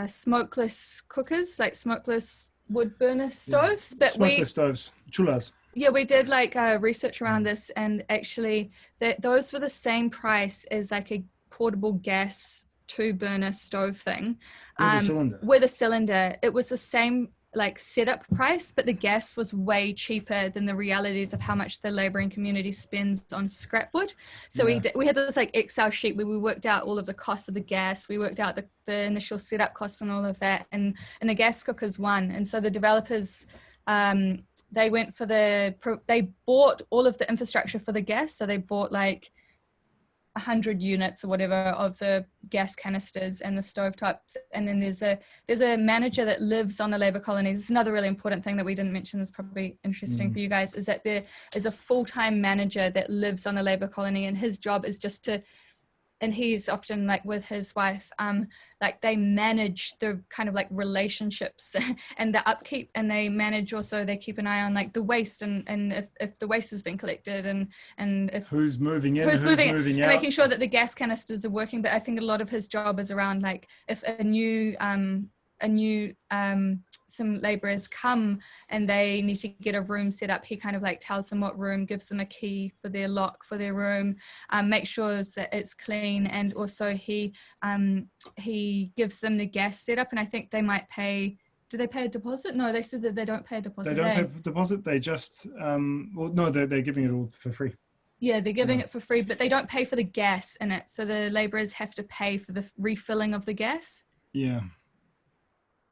smokeless cookers, like smokeless wood burner stoves, but smokeless stoves, chulas. Yeah, we did like research around this, and actually those were the same price as like a portable gas 2-burner stove thing. With a cylinder. With a cylinder. It was the same like setup price, but the gas was way cheaper than the realities of how much the labouring community spends on scrap wood. So we had this like Excel sheet where we worked out all of the costs of the gas, we worked out the initial setup costs and all of that, and the gas cookers won. And so the developers they went for they bought all of the infrastructure for the gas. So they bought like 100 units or whatever of the gas canisters and the stovetops. And then there's a manager that lives on the labor colonies. This is another really important thing that we didn't mention, that's probably interesting for you guys, is that there is a full-time manager that lives on the labor colony, and his job is just to, and he's often like with his wife, like they manage the kind of like relationships and the upkeep, and they manage also, they keep an eye on like the waste and if the waste has been collected and if who's moving in, who's moving out, and making sure that the gas canisters are working. But I think a lot of his job is around like if a new some laborers come and they need to get a room set up, he kind of like tells them what room, gives them a key for their lock for their room, make sure that it's clean, and also he gives them the gas setup. And I think they might pay, do they pay a deposit? No, they said that they don't pay a deposit. They don't pay a deposit, they just well no, they're giving it all for free. Yeah, they're giving it for free, but they don't pay for the gas in it, so the laborers have to pay for the refilling of the gas. Yeah.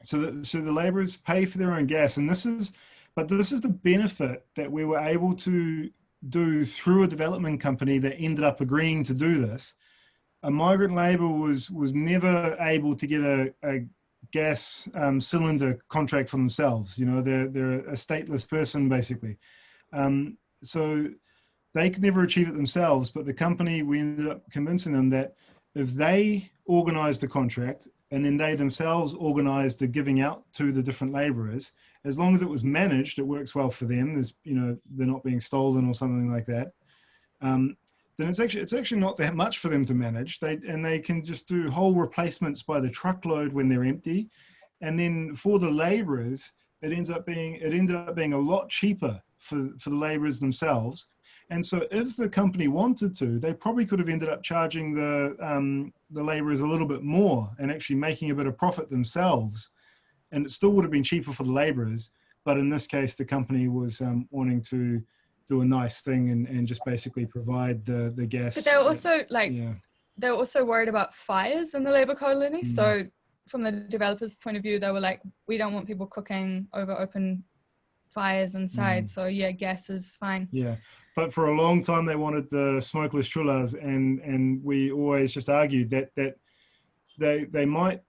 So the laborers pay for their own gas, and this is the benefit that we were able to do through a development company that ended up agreeing to do this. A migrant labor was never able to get a gas cylinder contract for themselves. You know, they're a stateless person basically. So they could never achieve it themselves, but the company, we ended up convincing them that if they organized the contract and then they themselves organized the giving out to the different laborers, as long as it was managed, it works well for them. There's, you know, they're not being stolen or something like that. Then it's actually not that much for them to manage. They can just do whole replacements by the truckload when they're empty. And then for the laborers, it ended up being a lot cheaper for the laborers themselves. And so if the company wanted to, they probably could have ended up charging the laborers a little bit more and actually making a bit of profit themselves. And it still would have been cheaper for the laborers. But in this case, the company was wanting to do a nice thing and just basically provide the gas. But they were also they were also worried about fires in the labor colony. So from the developers' point of view, they were like, we don't want people cooking over open fires inside. So yeah, gas is fine. Yeah. But for a long time, they wanted the smokeless chulas, and we always just argued that they might,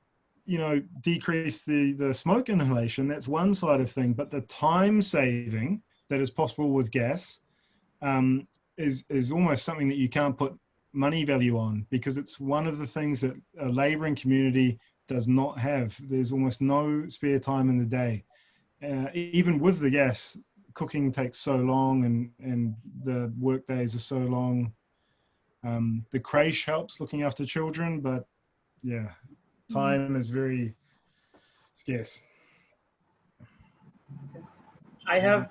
you know, decrease the smoke inhalation. That's one side of thing, but the time saving that is possible with gas is almost something that you can't put money value on, because it's one of the things that a labouring community does not have. There's almost no spare time in the day. Even with the gas, cooking takes so long, and the work days are so long. The creche helps looking after children, but yeah, time is very scarce. I have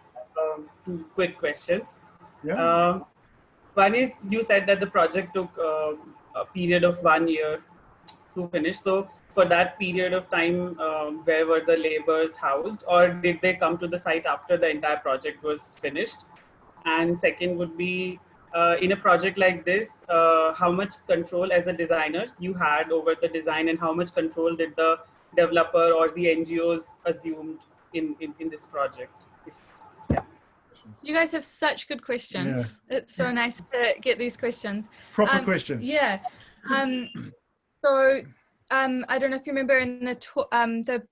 two quick questions. Yeah. One is, you said that the project took a period of 1 year to finish. So for that period of time, where were the laborers housed, or did they come to the site after the entire project was finished? And second would be, in a project like this, how much control as a designers you had over the design, and how much control did the developer or the NGOs assumed in this project? You guys have such good questions. Yeah. It's so nice to get these questions. Proper questions. Yeah. So I don't know if you remember in the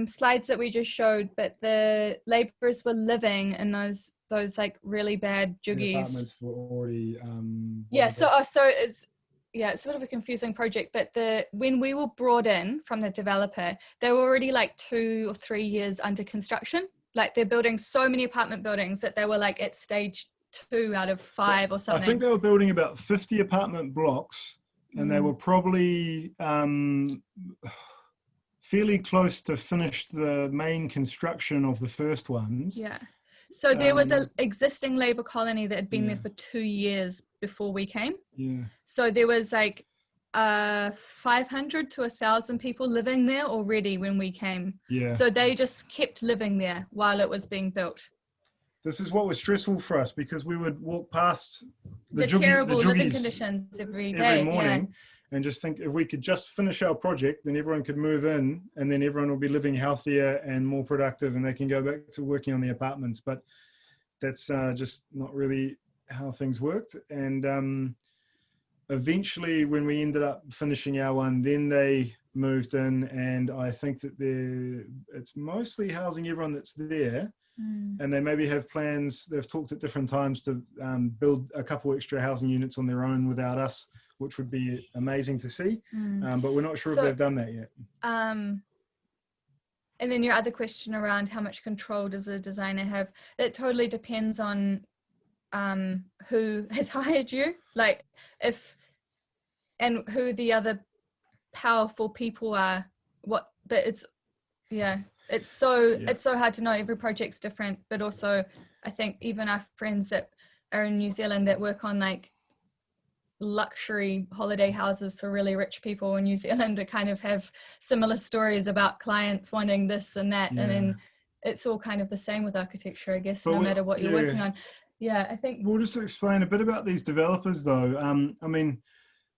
slides that we just showed, but the laborers were living in those like really bad juggies. The apartments were already. So it's a bit of a confusing project, but when we were brought in from the developer, they were already like 2 or 3 years under construction. Like they're building so many apartment buildings that they were like at stage 2 out of 5 or something. I think they were building about 50 apartment blocks, and they were probably fairly close to finish the main construction of the first ones. Yeah. So there was an existing Labour colony that had been there for 2 years before we came. Yeah. So there was like 500 to 1,000 people living there already when we came. Yeah. So they just kept living there while it was being built. This is what was stressful for us, because we would walk past The juggy- terrible living juggies conditions every day. every morning and just think, if we could just finish our project, then everyone could move in, and then everyone will be living healthier and more productive, and they can go back to working on the apartments. But that's just not really how things worked. And eventually, when we ended up finishing our one, then they moved in, and I think that it's mostly housing everyone that's there. And they maybe have plans, they've talked at different times to build a couple extra housing units on their own without us, which would be amazing to see. But we're not sure if they've done that yet. And then your other question around how much control does a designer have? It totally depends on who has hired you, like and who the other powerful people are. But it's it's so hard to know. Every project's different, but also I think even our friends that are in New Zealand that work on like luxury holiday houses for really rich people in New Zealand to kind of have similar stories about clients wanting this and that. And then it's all kind of the same with architecture, I guess, no matter what you're working on. I think we'll just explain a bit about these developers though. I mean,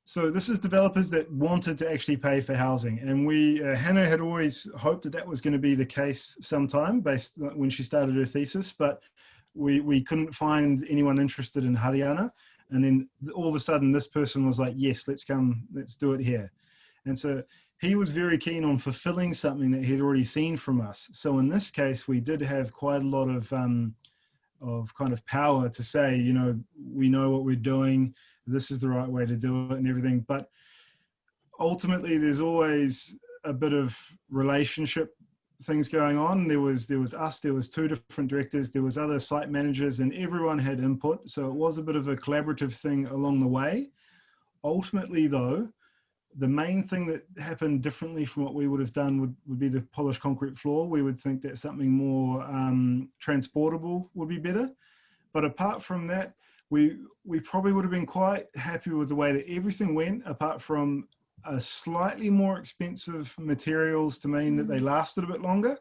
so this is developers that wanted to actually pay for housing, and Hannah had always hoped that was going to be the case sometime, based when she started her thesis, but we couldn't find anyone interested in Haryana. And then all of a sudden this person was like, yes, let's do it here. And so he was very keen on fulfilling something that he'd already seen from us. So in this case, we did have quite a lot of kind of power to say, you know, we know what we're doing, this is the right way to do it and everything. But ultimately there's always a bit of relationship things going on. There was us, there was 2 different directors, there was other site managers, and everyone had input. So it was a bit of a collaborative thing along the way. Ultimately though, the main thing that happened differently from what we would have done would be the polished concrete floor. We would think that something more transportable would be better. But apart from that, we probably would have been quite happy with the way that everything went, apart from a slightly more expensive materials to mean that they lasted a bit longer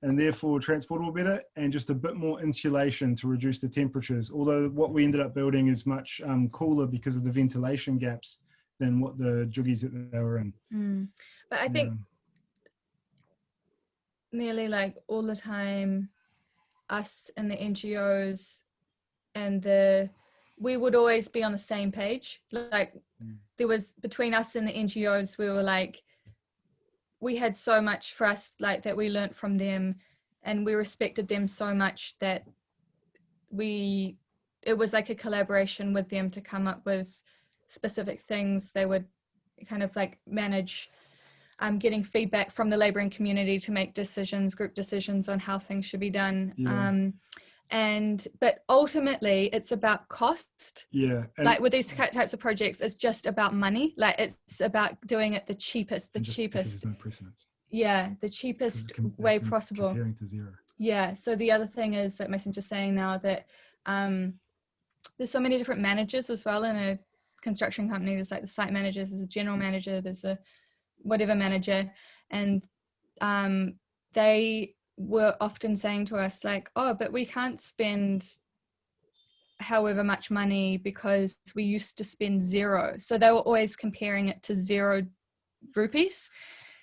and therefore transportable better, and just a bit more insulation to reduce the temperatures. Although what we ended up building is much cooler because of the ventilation gaps than what the juggies that they were in. But I think nearly like all the time, us and the NGOs and we would always be on the same page. Like there was, between us and the NGOs, we were like, we had so much for us, like that we learnt from them, and we respected them so much that it was like a collaboration with them to come up with specific things. They would kind of like manage getting feedback from the labouring community to make group decisions on how things should be done. But ultimately it's about cost. Like with these types of projects, it's just about money. Like it's about doing it the cheapest There's no precedent. the cheapest way possible. Comparing to zero. So the other thing is that Mason's just saying now that there's so many different managers as well in a construction company. There's like the site managers, there's a general manager, there's a whatever manager, and they were often saying to us like, oh, but we can't spend however much money because we used to spend 0. So they were always comparing it to 0 rupees.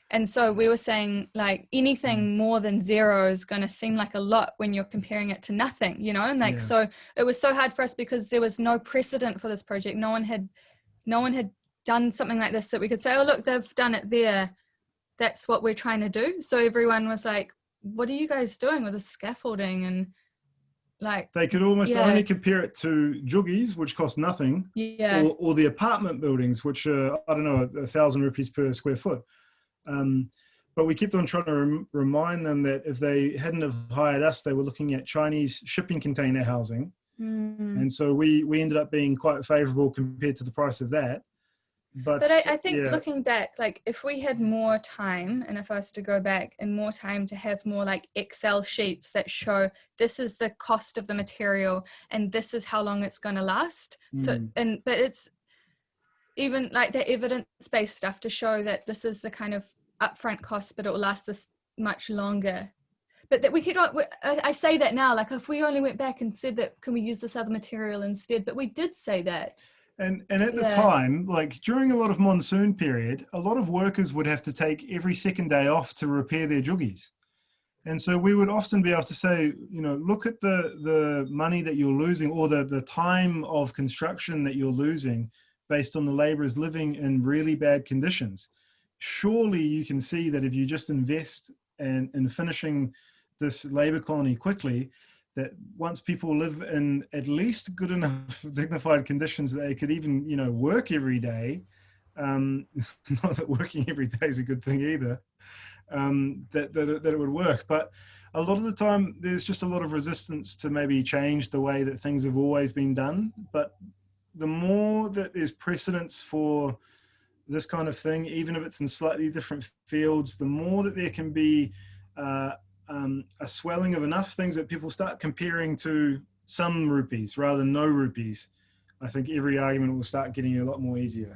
And so we were saying like anything more than 0 is going to seem like a lot when you're comparing it to nothing, you know? And like, so it was so hard for us because there was no precedent for this project. No one had done something like this that we could say, oh, look, they've done it there. That's what we're trying to do. So everyone was like, what are you guys doing with the scaffolding? And like, they could almost only compare it to juggies, which cost nothing, or the apartment buildings, which are, I don't know, 1,000 rupees per square foot. But we kept on trying to remind them that if they hadn't have hired us, they were looking at Chinese shipping container housing. And so we ended up being quite favorable compared to the price of that. But I think yeah. looking back, like if we had more time, and if I was to go back and more time to have more like Excel sheets that show this is the cost of the material and this is how long it's going to last. So, but it's even like the evidence-based stuff to show that this is the kind of upfront cost, but it will last this much longer. But that we could, I say that now, like if we only went back and said that, can we use this other material instead? But we did say that. And at the time, like during a lot of monsoon period, a lot of workers would have to take every second day off to repair their juggies. And so we would often be able to say, you know, look at the money that you're losing, or the time of construction that you're losing based on the laborers living in really bad conditions. Surely you can see that if you just invest in finishing this labor colony quickly, that once people live in at least good enough dignified conditions that they could even, you know, work every day, not that working every day is a good thing either, that it would work. But a lot of the time there's just a lot of resistance to maybe change the way that things have always been done. But the more that there's precedence for this kind of thing, even if it's in slightly different fields, the more that there can be a swelling of enough things that people start comparing to some rupees rather than no rupees. I think every argument will start getting a lot more easier.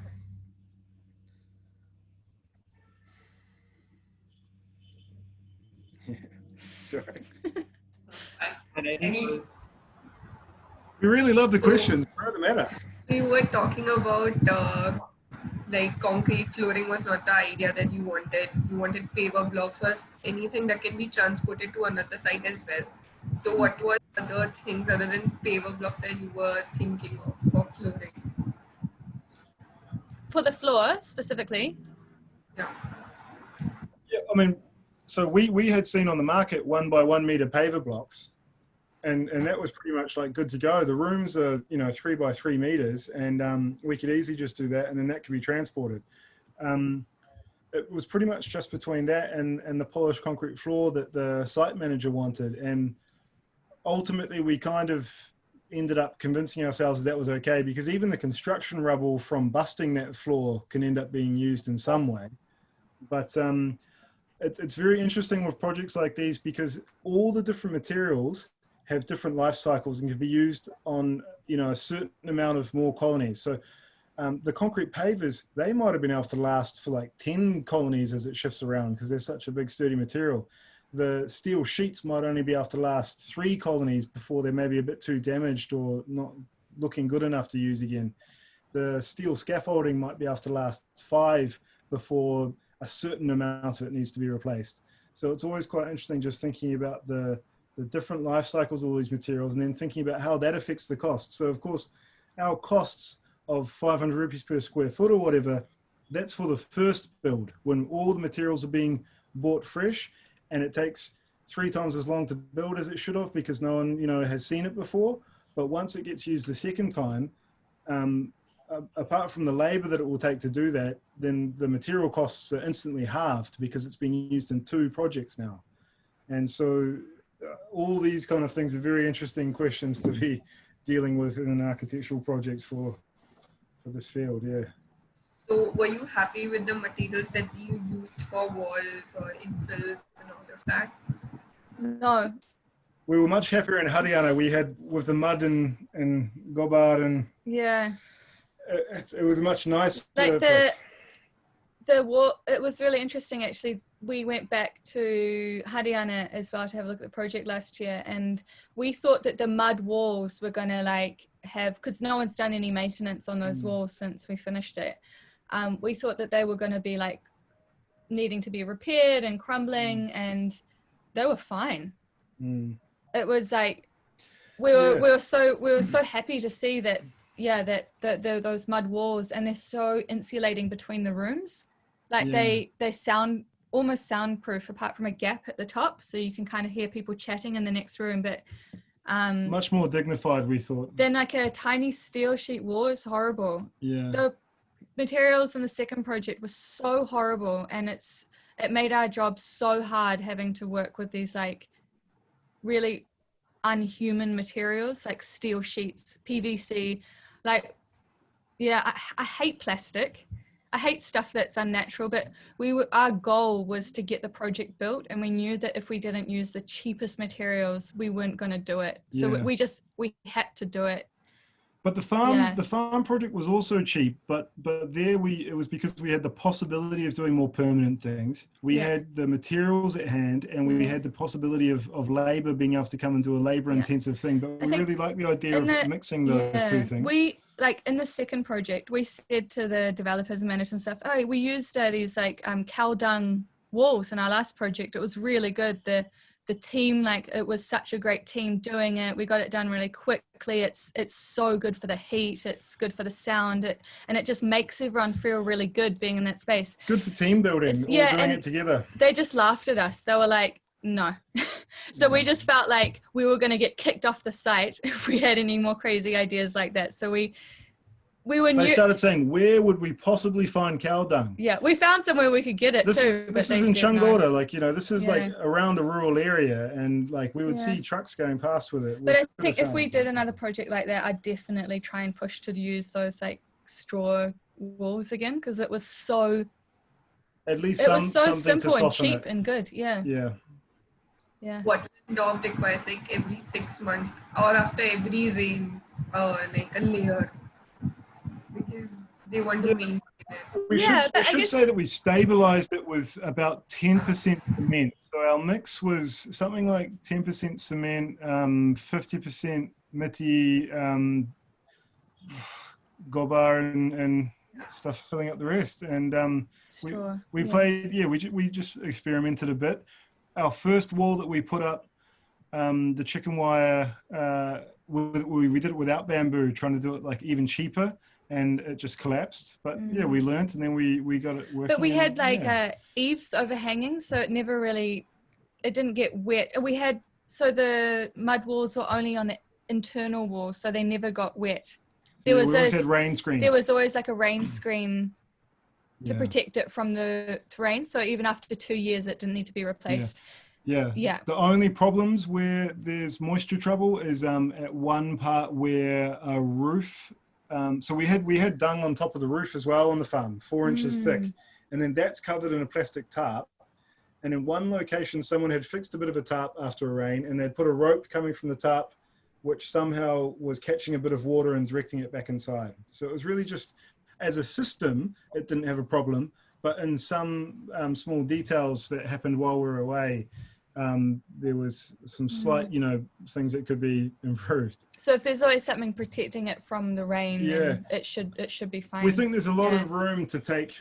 Sorry. And I think Any- it was- We really love the questions. Throw them at us. We were talking about like concrete flooring was not the idea that you wanted. You wanted paver blocks, was anything that can be transported to another site as well. So what were other things other than paver blocks that you were thinking of for flooring? For the floor specifically. Yeah. Yeah, I mean, so we had seen on the market 1 by 1 meter paver blocks, and that was pretty much like good to go. The rooms are, you know, 3 by 3 meters, and we could easily just do that, and then that could be transported. It was pretty much just between that and the polished concrete floor that the site manager wanted, and ultimately we kind of ended up convincing ourselves that was okay, because even the construction rubble from busting that floor can end up being used in some way. But it's very interesting with projects like these, because all the different materials have different life cycles and can be used on, you know, a certain amount of more colonies. So the concrete pavers, they might have been able to last for like 10 colonies as it shifts around, because they're such a big sturdy material. The steel sheets might only be able to last 3 colonies before they're maybe a bit too damaged or not looking good enough to use again. The steel scaffolding might be able to last 5 before a certain amount of it needs to be replaced. So it's always quite interesting just thinking about the different life cycles of all these materials, and then thinking about how that affects the cost. So of course, our costs of 500 rupees per square foot or whatever, that's for the first build, when all the materials are being bought fresh, and it takes 3 times as long to build as it should have, because no one, you know, has seen it before. But once it gets used the second time, apart from the labor that it will take to do that, then the material costs are instantly halved, because it's been used in 2 projects now. And so all these kind of things are very interesting questions to be dealing with in an architectural project for this field. Yeah. So were you happy with the materials that you used for walls or infills and all of that? No. We were much happier in Haryana. We had with the mud and gobar, and Yeah. it was much nicer. Like the wall, it was really interesting actually. We went back to Haryana as well to have a look at the project last year, and we thought that the mud walls were gonna like have, because no one's done any maintenance on those walls since we finished it. We thought that they were gonna be like needing to be repaired and crumbling, and they were fine. It was like we were so happy to see that, yeah, that those mud walls, and they're so insulating between the rooms, like they sound almost soundproof apart from a gap at the top, so you can kind of hear people chatting in the next room, but much more dignified, we thought. then like a tiny steel sheet wall is horrible. Yeah. The materials in the second project were so horrible, and it made our job so hard having to work with these like really unhuman materials like steel sheets, PVC. Like, yeah, I hate plastic, I hate stuff that's unnatural, but our goal was to get the project built, and we knew that if we didn't use the cheapest materials, we weren't going to do it. So Yeah. we had to do it. But the farm project was also cheap, but there it was because we had the possibility of doing more permanent things. We had the materials at hand, and we had the possibility of labor being able to come and do a labor intensive thing. But we really like the idea of mixing those two things. We, like in the second project, we said to the developers and managers and stuff, oh, we used these like cow dung walls in our last project. It was really good. The team, like, it was such a great team doing it. We got it done really quickly. It's so good for the heat. It's good for the sound. And it just makes everyone feel really good being in that space. It's good for team building, doing it together. They just laughed at us. They were like, no. So we just felt like we were going to get kicked off the site if we had any more crazy ideas like that. So they started saying, where would we possibly find cow dung? Yeah, we found somewhere we could get it too. This is in Chungoda, like, this is like around a rural area, and like we would see trucks going past with it. But I think if we did another project like that, I'd definitely try and push to use those like straw walls again, because it was so simple and cheap and good. Yeah. What dog requires like every 6 months or after every rain, like a layer. Because they want to maintain it. We should say that we stabilized it with about 10% cement. So our mix was something like 10% cement, 50% miti, gobar and stuff filling up the rest. And we just experimented a bit. Our first wall that we put up, the chicken wire, we did it without bamboo, trying to do it like even cheaper. And it just collapsed. But we learned, and then we got it working. But we had eaves overhanging, so it didn't get wet. So the mud walls were only on the internal wall, so they never got wet. We always had rain screens. There was always like a rain screen to protect it from the rain. So even after 2 years, it didn't need to be replaced. Yeah. The only problems where there's moisture trouble is at one part where a roof. So we had dung on top of the roof as well on the farm, 4 inches thick, and then that's covered in a plastic tarp. And in one location, someone had fixed a bit of a tarp after a rain, and they'd put a rope coming from the tarp, which somehow was catching a bit of water and directing it back inside. So it was really just, as a system, it didn't have a problem, but in some small details that happened while we were away, there was some slight, things that could be improved. So if there's always something protecting it from the rain, then it should be fine. We think there's a lot of room to take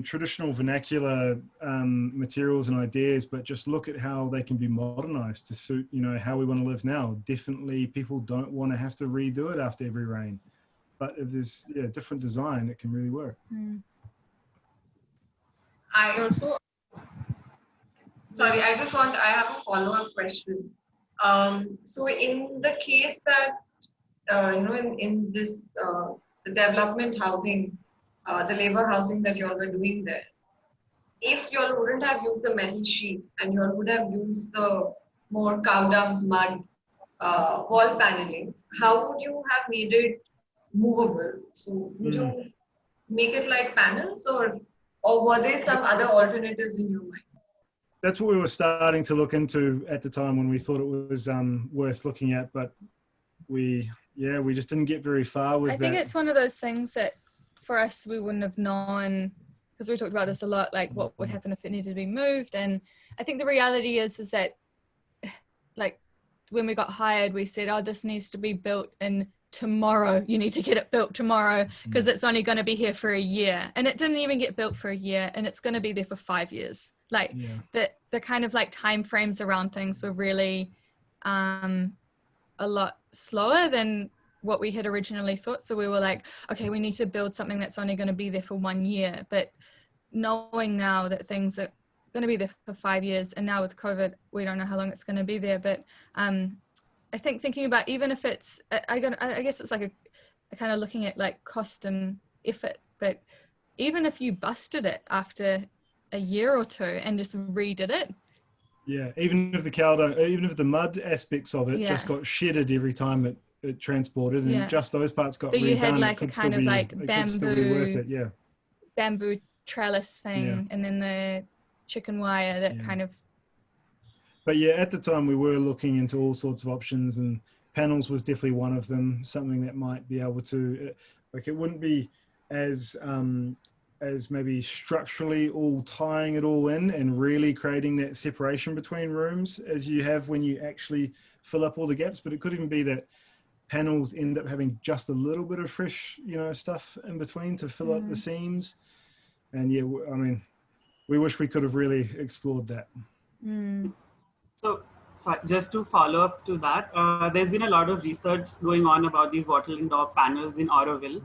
traditional vernacular materials and ideas, but just look at how they can be modernized to suit, how we want to live now. Definitely people don't want to have to redo it after every rain. But if there's different design, it can really work. I also... Sorry, I have a follow-up question. So in the case that, in this the development housing, the labor housing that you all were doing there, if you all wouldn't have used the metal sheet and you all would have used the more cow dung mud wall panelings, how would you have made it movable? So would you make it like panels, or were there some other alternatives in your mind? That's what we were starting to look into at the time when we thought it was worth looking at, but we just didn't get very far with that. I think it's one of those things that for us, we wouldn't have known, because we talked about this a lot, like what would happen if it needed to be moved. And I think the reality is that like when we got hired, we said, oh, this needs to be built in tomorrow. You need to get it built tomorrow because it's only going to be here for a year. And it didn't even get built for a year, and it's going to be there for 5 years. Like the kind of like time frames around things were really a lot slower than what we had originally thought. So we were like, okay, we need to build something that's only going to be there for 1 year. But knowing now that things are going to be there for 5 years, and now with COVID, we don't know how long it's going to be there. But I think thinking about, even if it's, I guess it's like a kind of looking at like cost and effort, but even if you busted it after a year or two and just redid it. Yeah, even if the mud aspects of it just got shedded every time it transported, and just those parts got redone, you had like a kind of like bamboo, worth it. bamboo trellis thing, and then the chicken wire that Yeah. kind of. But yeah, at the time we were looking into all sorts of options, and panels was definitely one of them. Something that might be able to, like, it wouldn't be as maybe structurally all tying it all in and really creating that separation between rooms as you have when you actually fill up all the gaps. But it could even be that panels end up having just a little bit of fresh, you know, stuff in between to fill up the seams. And yeah, I mean, we wish we could have really explored that. So just to follow up to that, there's been a lot of research going on about these wattle indoor panels in Auroville,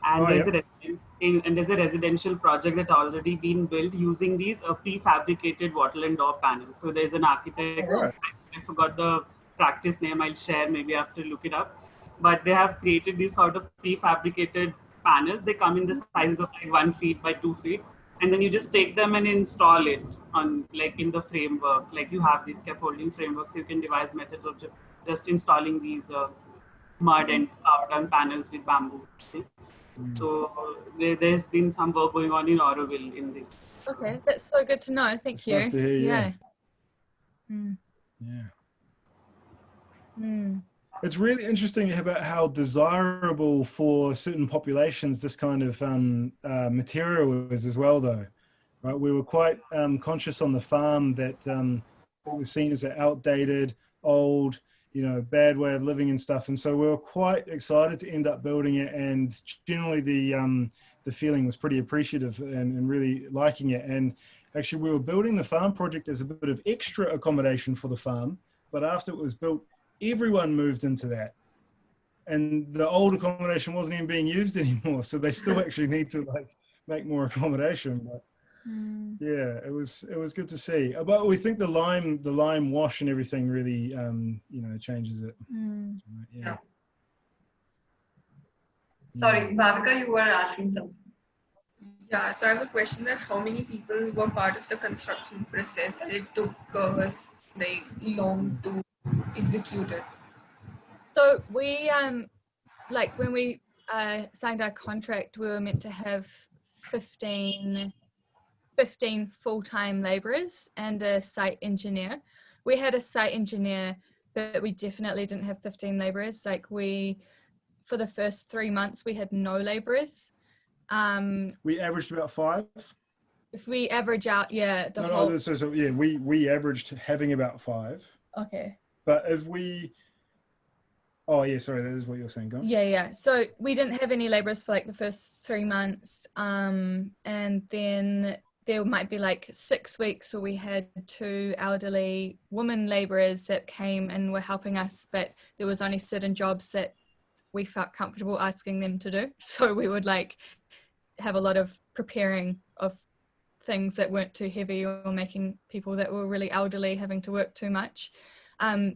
and there's a residential project that already been built using these prefabricated wattle indoor panels. So there's an architect, I forgot the practice name, I'll share, maybe I have to look it up, but they have created these sort of prefabricated panels. They come in the sizes of like 1 feet by 2 feet. And then you just take them and install it on, like, in the framework. Like, you have these scaffolding frameworks, you can devise methods of just installing these mud and carved panels with bamboo. So there's been some work going on in Auroville in this. Okay, that's so good to know. Thank you. Nice to hear, yeah. It's really interesting about how desirable for certain populations this kind of material is as well, though. Right? We were quite conscious on the farm that it was seen as an outdated, old, you know, bad way of living and stuff. And so we were quite excited to end up building it. And generally the feeling was pretty appreciative and really liking it. And actually we were building the farm project as a bit of extra accommodation for the farm. But after it was built, everyone moved into that, and the old accommodation wasn't even being used anymore. So they still actually need to like make more accommodation. But yeah, it was good to see. But we think the lime wash and everything really, you know, changes it. Yeah. Sorry, Bhavika, you were asking something. Yeah, so I have a question that how many people were part of the construction process that it took us like long to execute it? So we, like when we signed our contract, we were meant to have 15 full-time laborers and a site engineer. We had a site engineer, but we definitely didn't have 15 laborers. Like for the first 3 months, we had no laborers. We averaged about 5. If we average out, yeah, we averaged having about 5. Okay. But if we, oh yeah, sorry, that is what you're saying, go on. Yeah. So we didn't have any laborers for like the first 3 months. And then there might be like 6 weeks where we had 2 elderly women laborers that came and were helping us, but there was only certain jobs that we felt comfortable asking them to do. So we would like have a lot of preparing of things that weren't too heavy or making people that were really elderly having to work too much.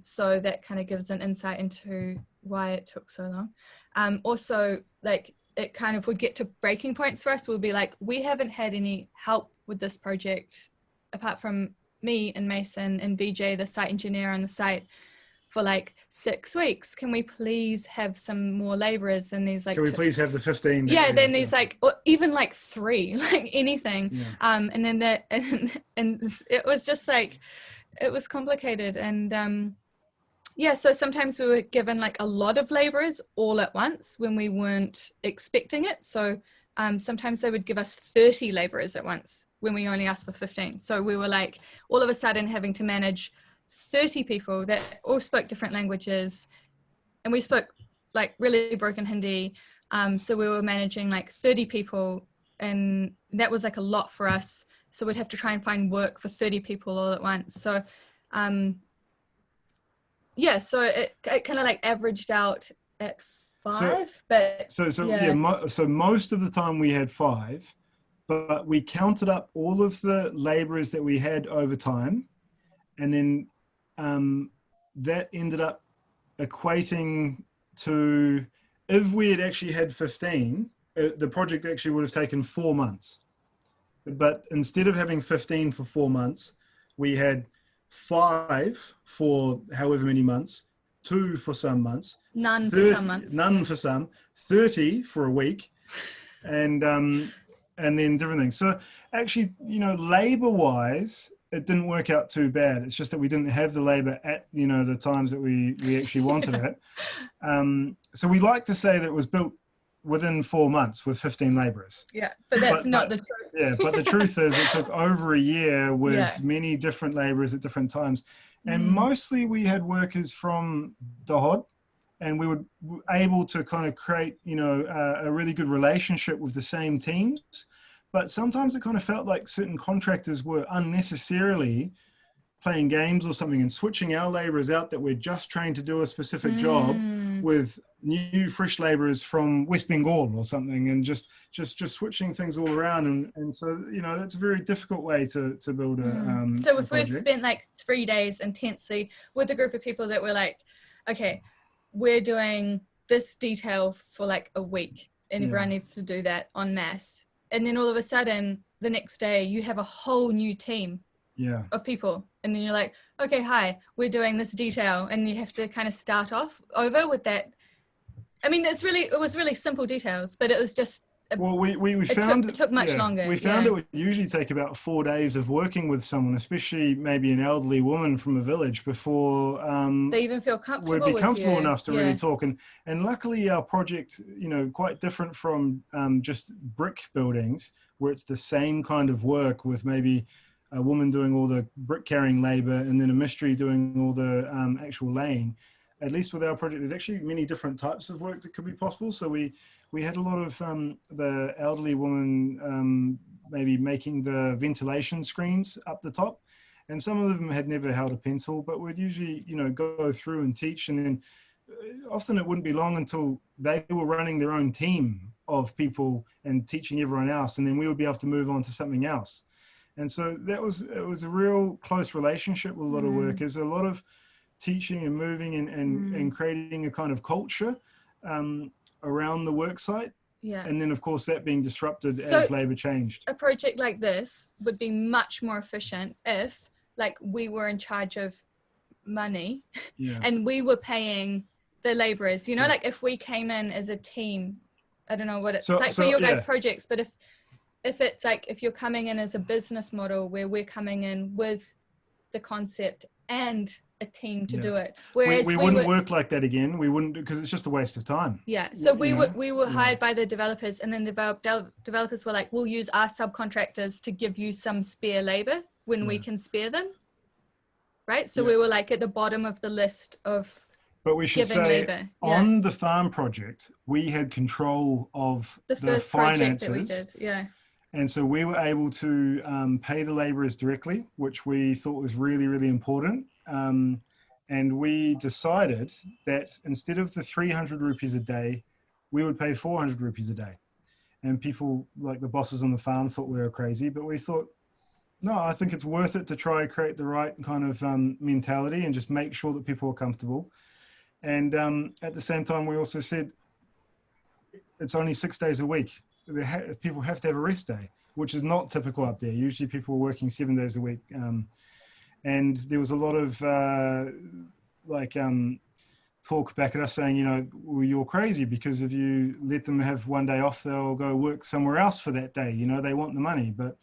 So that kind of gives an insight into why it took so long. Also, like it kind of would get to breaking points for us. We'll be like, we haven't had any help with this project apart from me and Mason and BJ, the site engineer on the site, for like 6 weeks. Can we please have some more laborers? And there's like, can we please have the 15? Yeah, then there's like, or even like 3, like anything. Yeah. And then that, and it was just like, it was complicated. And yeah, so sometimes we were given like a lot of laborers all at once when we weren't expecting it. So sometimes they would give us 30 laborers at once when we only asked for 15. So we were like all of a sudden having to manage 30 people that all spoke different languages, and we spoke like really broken Hindi. So we were managing like 30 people, and that was like a lot for us. So we'd have to try and find work for 30 people all at once. So yeah, so it kind of like averaged out at 5, but so most of the time we had 5, but we counted up all of the laborers that we had over time, and then that ended up equating to, if we had actually had 15, the project actually would have taken 4 months. But instead of having 15 for 4 months, we had 5 for however many months, 2 for some months, none for some months, none for some, 30 for a week, and and then different things. So actually, you know, labor wise, it didn't work out too bad. It's just that we didn't have the labor at, you know, the times that we actually wanted it. So we like to say that it was built within 4 months with 15 laborers. Yeah, but that's But- not but- the truth. Yeah, but the truth is it took over a year with Yeah. many different laborers at different times. And Mm. mostly we had workers from Dahod, and we were able to kind of create, you know, a really good relationship with the same teams. But sometimes it kind of felt like certain contractors were unnecessarily playing games or something and switching our laborers out that we're just trained to do a specific job Mm. with new fresh laborers from West Bengal or something, and just switching things all around. And so, you know, that's a very difficult way to build a So a if we've project. spent like 3 days intensely with a group of people that were like, okay, we're doing this detail for like a week and Yeah. everyone needs to do that en masse. And then all of a sudden, the next day, you have a whole new team Yeah. of people. And then you're like, okay, hi, we're doing this detail. And you have to kind of start off over with that. I mean, it was really simple details, but it was just, Well, we it found took much yeah, longer. We found yeah. it would usually take about 4 days of working with someone, especially maybe an elderly woman from a village, before They even feel would comfortable be with comfortable you. enough to Yeah. really talk. And luckily our project, you know, quite different from just brick buildings where it's the same kind of work with maybe a woman doing all the brick carrying labor and then a mystery doing all the actual laying. At least with our project, there's actually many different types of work that could be possible. So we had a lot of the elderly woman maybe making the ventilation screens up the top. And some of them had never held a pencil, but would usually, you know, go through and teach. And then often it wouldn't be long until they were running their own team of people and teaching everyone else. And then we would be able to move on to something else. And so it was a real close relationship with a lot of workers, a lot of teaching and moving and creating a kind of culture around the work site. Yeah. And then of course that being disrupted So- as labor changed. A project like this would be much more efficient if like we were in charge of money Yeah. and we were paying the laborers, you know, Yeah. like if we came in as a team, I don't know what it's So- like so, for your guys' yeah. projects, but if it's like, if you're coming in as a business model where we're coming in with the concept and a team to Yeah. do it. Whereas we wouldn't work like that again. We wouldn't, because it's just a waste of time. Yeah, so you know, we were yeah. hired by the developers, and then developers were like, we'll use our subcontractors to give you some spare labor when we Yeah. can spare them. Right? So Yeah. we were like at the bottom of the list of But we should giving say labor. on the farm project, we had control of The the first project finances. that we did. Yeah. And so we were able to pay the laborers directly, which we thought was really, really important. And we decided that instead of the 300 rupees a day, we would pay 400 rupees a day. And people like the bosses on the farm thought we were crazy, but we thought, no, I think it's worth it to try and create the right kind of mentality and just make sure that people are comfortable. And at the same time, we also said it's only 6 days a week. People have to have a rest day, which is not typical up there. Usually people are working 7 days a week. And there was a lot of talk back at us saying, you know, well, you're crazy because if you let them have 1 day off, they'll go work somewhere else for that day. You know, they want the money. But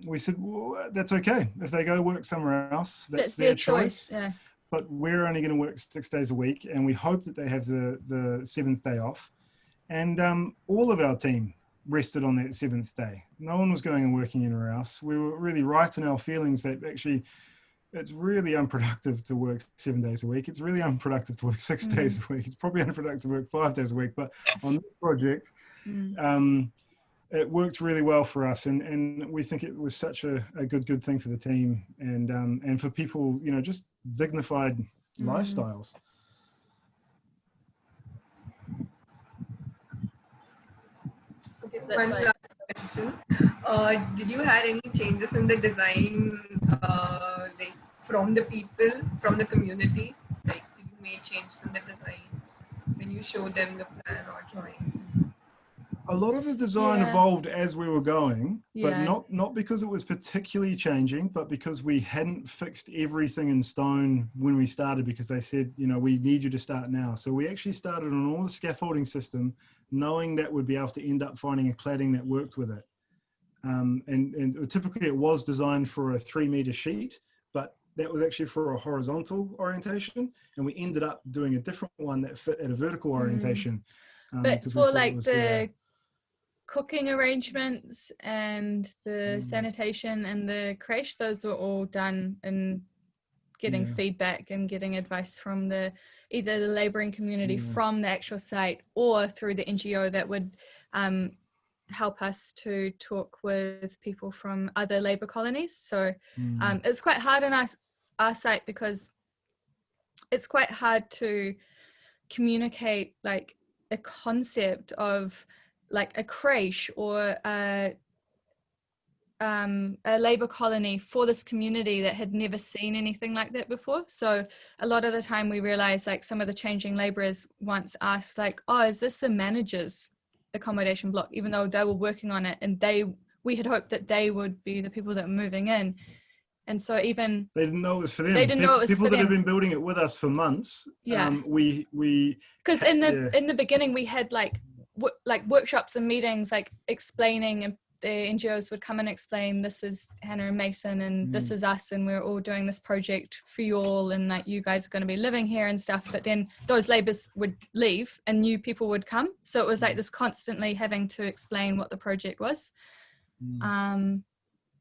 we said, well, that's okay. If they go work somewhere else, that's their choice. Yeah. But we're only going to work 6 days a week, and we hope that they have the seventh day off. And all of our team rested on that seventh day. No one was going and working anywhere else. We were really right in our feelings that actually it's really unproductive to work 7 days a week. It's really unproductive to work 6 days a week. It's probably unproductive to work 5 days a week. But on this project, it worked really well for us. And we think it was such a good thing for the team and for people, you know, just dignified lifestyles. Okay, That's one fine. last question. Did you had any changes in the design, like from the people, from the community? Like, did you make changes in the design when you show them the plan or drawings? A lot of the design Yeah. evolved as we were going, but Yeah. not because it was particularly changing, but because we hadn't fixed everything in stone when we started, because they said, you know, we need you to start now. So we actually started on all the scaffolding system, knowing that we'd be able to end up finding a cladding that worked with it. And typically it was designed for a 3-meter sheet, but that was actually for a horizontal orientation, and we ended up doing a different one that fit at a vertical orientation. But 'cause we for thought it like was the gonna- cooking arrangements and the sanitation and the creche, those were all done in getting Yeah. feedback and getting advice from either the labouring community Yeah. from the actual site or through the NGO that would help us to talk with people from other labour colonies. So it's quite hard on our site because it's quite hard to communicate like a concept of like a creche or a labour colony for this community that had never seen anything like that before. So a lot of the time we realized like some of the changing labourers once asked like, oh, is this a manager's accommodation block, even though they were working on it, and we had hoped that they would be the people that were moving in. And so even they didn't know it was for them. They didn't know it was people for that have them. been building it with us for months. Yeah. We because in the beginning we had like workshops and meetings like explaining, and the NGOs would come and explain, this is Hannah and Mason and this is us, and we're all doing this project for you all, and like you guys are going to be living here and stuff. But then those labours would leave and new people would come, so it was like this constantly having to explain what the project was.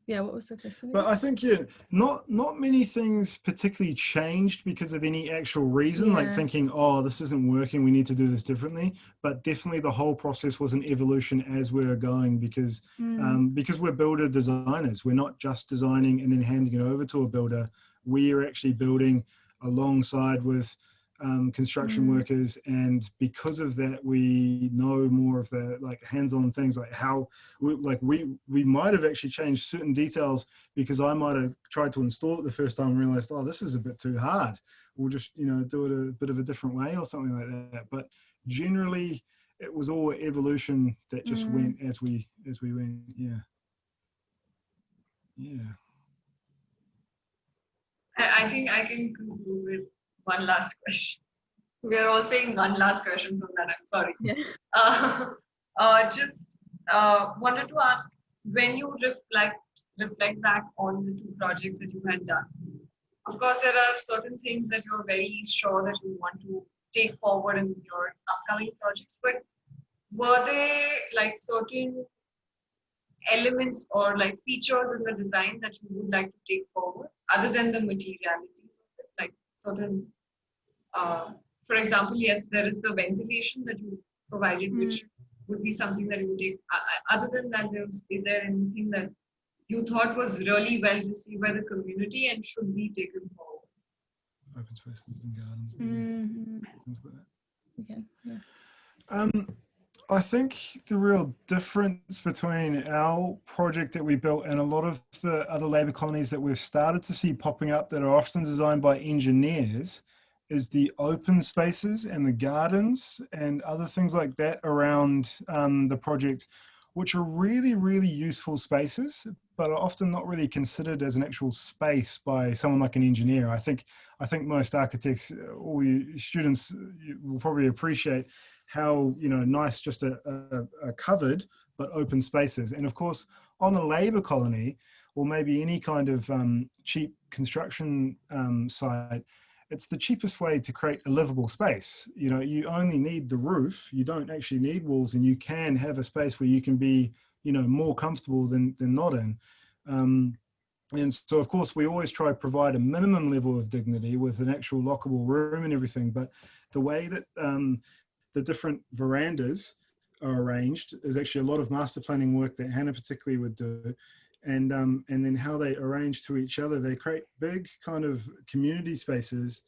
Yeah, what was the question? But I think not many things particularly changed because of any actual reason, like thinking, oh, this isn't working, we need to do this differently. But definitely the whole process was an evolution as we were going, because we're builder designers. We're not just designing and then handing it over to a builder. We are actually building alongside with construction workers, and because of that we know more of the like hands-on things, like how we might have actually changed certain details because I might have tried to install it the first time and realized, oh, this is a bit too hard, we'll just do it a bit of a different way or something like that. But generally it was all evolution that just went as we went. I think I can conclude with one last question. We are all saying one last question from that. I'm sorry. Yeah. Just wanted to ask, when you reflect back on the 2 projects that you had done, of course there are certain things that you're very sure that you want to take forward in your upcoming projects, but were they like certain elements or like features in the design that you would like to take forward other than the materialities of it, like certain for example, yes, there is the ventilation that you provided, which would be something that you would take. Other than that, is there anything that you thought was really well received by the community and should be taken forward? Open spaces and gardens. Okay. Yeah. I think the real difference between our project that we built and a lot of the other labour colonies that we've started to see popping up that are often designed by engineers is the open spaces and the gardens and other things like that around the project, which are really, really useful spaces, but are often not really considered as an actual space by someone like an engineer. I think most architects, all you students, will probably appreciate how nice just a covered but open spaces. And of course, on a labour colony, or maybe any kind of cheap construction site, it's the cheapest way to create a livable space. You only need the roof. You don't actually need walls, and you can have a space where you can be, more comfortable than not in. And so, of course, we always try to provide a minimum level of dignity with an actual lockable room and everything. But the way that the different verandas are arranged is actually a lot of master planning work that Hannah particularly would do. And then how they arrange to each other, they create big kind of community spaces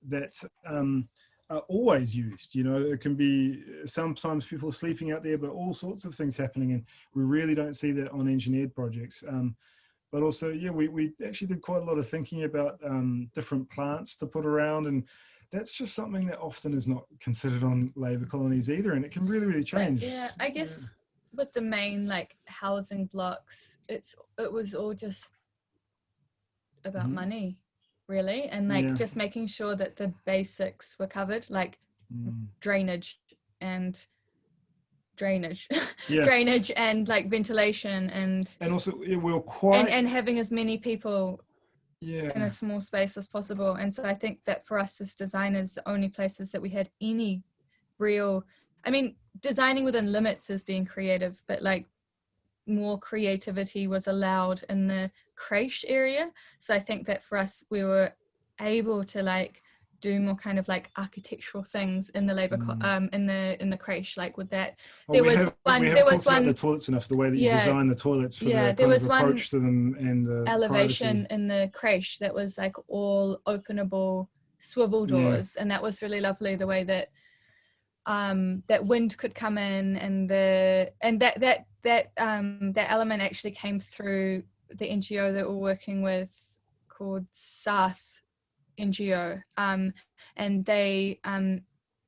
that are always used. It can be sometimes people sleeping out there, but all sorts of things happening, and we really don't see that on engineered projects. But also, we actually did quite a lot of thinking about different plants to put around, and that's just something that often is not considered on labour colonies either, and it can really, really change. But yeah, I guess with the main like housing blocks, it was all just about money, really, and like just making sure that the basics were covered, like drainage and drainage, Yeah. drainage and like ventilation and also we were quite and having as many people yeah. in a small space as possible. And so I think that for us as designers, the only places that we had any real, I mean, designing within limits is being creative, but like more creativity was allowed in the creche area. So I think that for us, we were able to like do more kind of like architectural things in the labor in the creche, like with that. We haven't talked about the toilets enough, the way that you design the toilets for the kind there was of approach to them and the elevation privacy. in the creche that was like all openable swivel doors, and that was really lovely, the way that that wind could come in, and that element actually came through the NGO that we're working with called Sath NGO, and they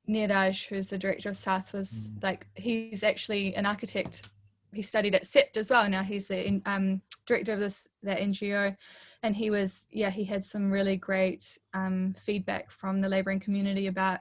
Neeraj, who's the director of Sath, was like, he's actually an architect. He studied at CEPT as well. Now he's the director of that NGO, and he had some really great feedback from the labouring community about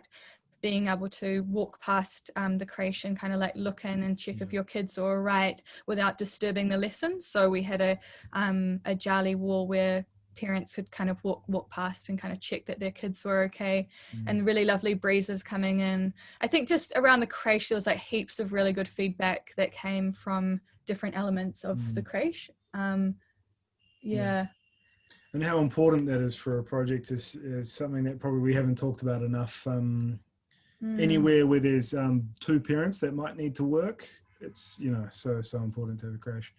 being able to walk past the creche and kind of like look in and check if your kids are all right without disturbing the lesson. So we had a jali wall where parents could kind of walk past and kind of check that their kids were okay, and really lovely breezes coming in. I think just around the creche there was like heaps of really good feedback that came from different elements of the creche. And how important that is for a project is something that probably we haven't talked about enough. Anywhere where there's two parents that might need to work, it's so important to have a creche.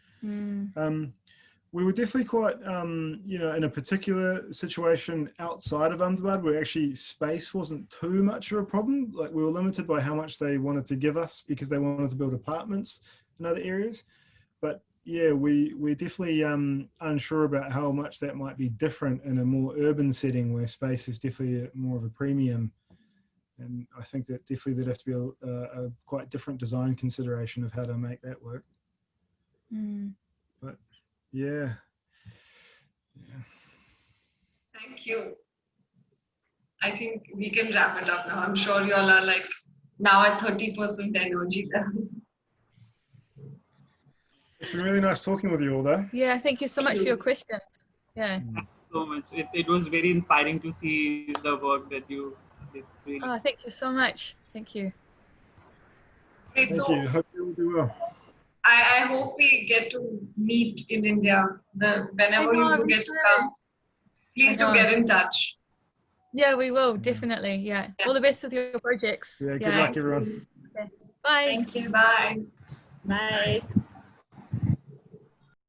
We were definitely quite, in a particular situation outside of Ahmedabad where actually space wasn't too much of a problem. Like we were limited by how much they wanted to give us because they wanted to build apartments in other areas. But yeah, we're definitely unsure about how much that might be different in a more urban setting where space is definitely more of a premium. And I think that definitely there'd have to be a quite different design consideration of how to make that work. But yeah. Thank you. I think we can wrap it up now. I'm sure you all are like now at 30% energy level. It's been really nice talking with you all though. Yeah, thank you so much for your questions. Yeah. Thank you so much. It was very inspiring to see the work that you did. Really. Oh, thank you so much. Thank you. Great. Thank you. Hope you all do well. I hope we get to meet in India. Whenever you do get to come, please do get in touch. Yeah, we will, definitely. Yeah. All the best with your projects. Yeah, good luck everyone. Okay. Bye. Thank you. Bye. Bye.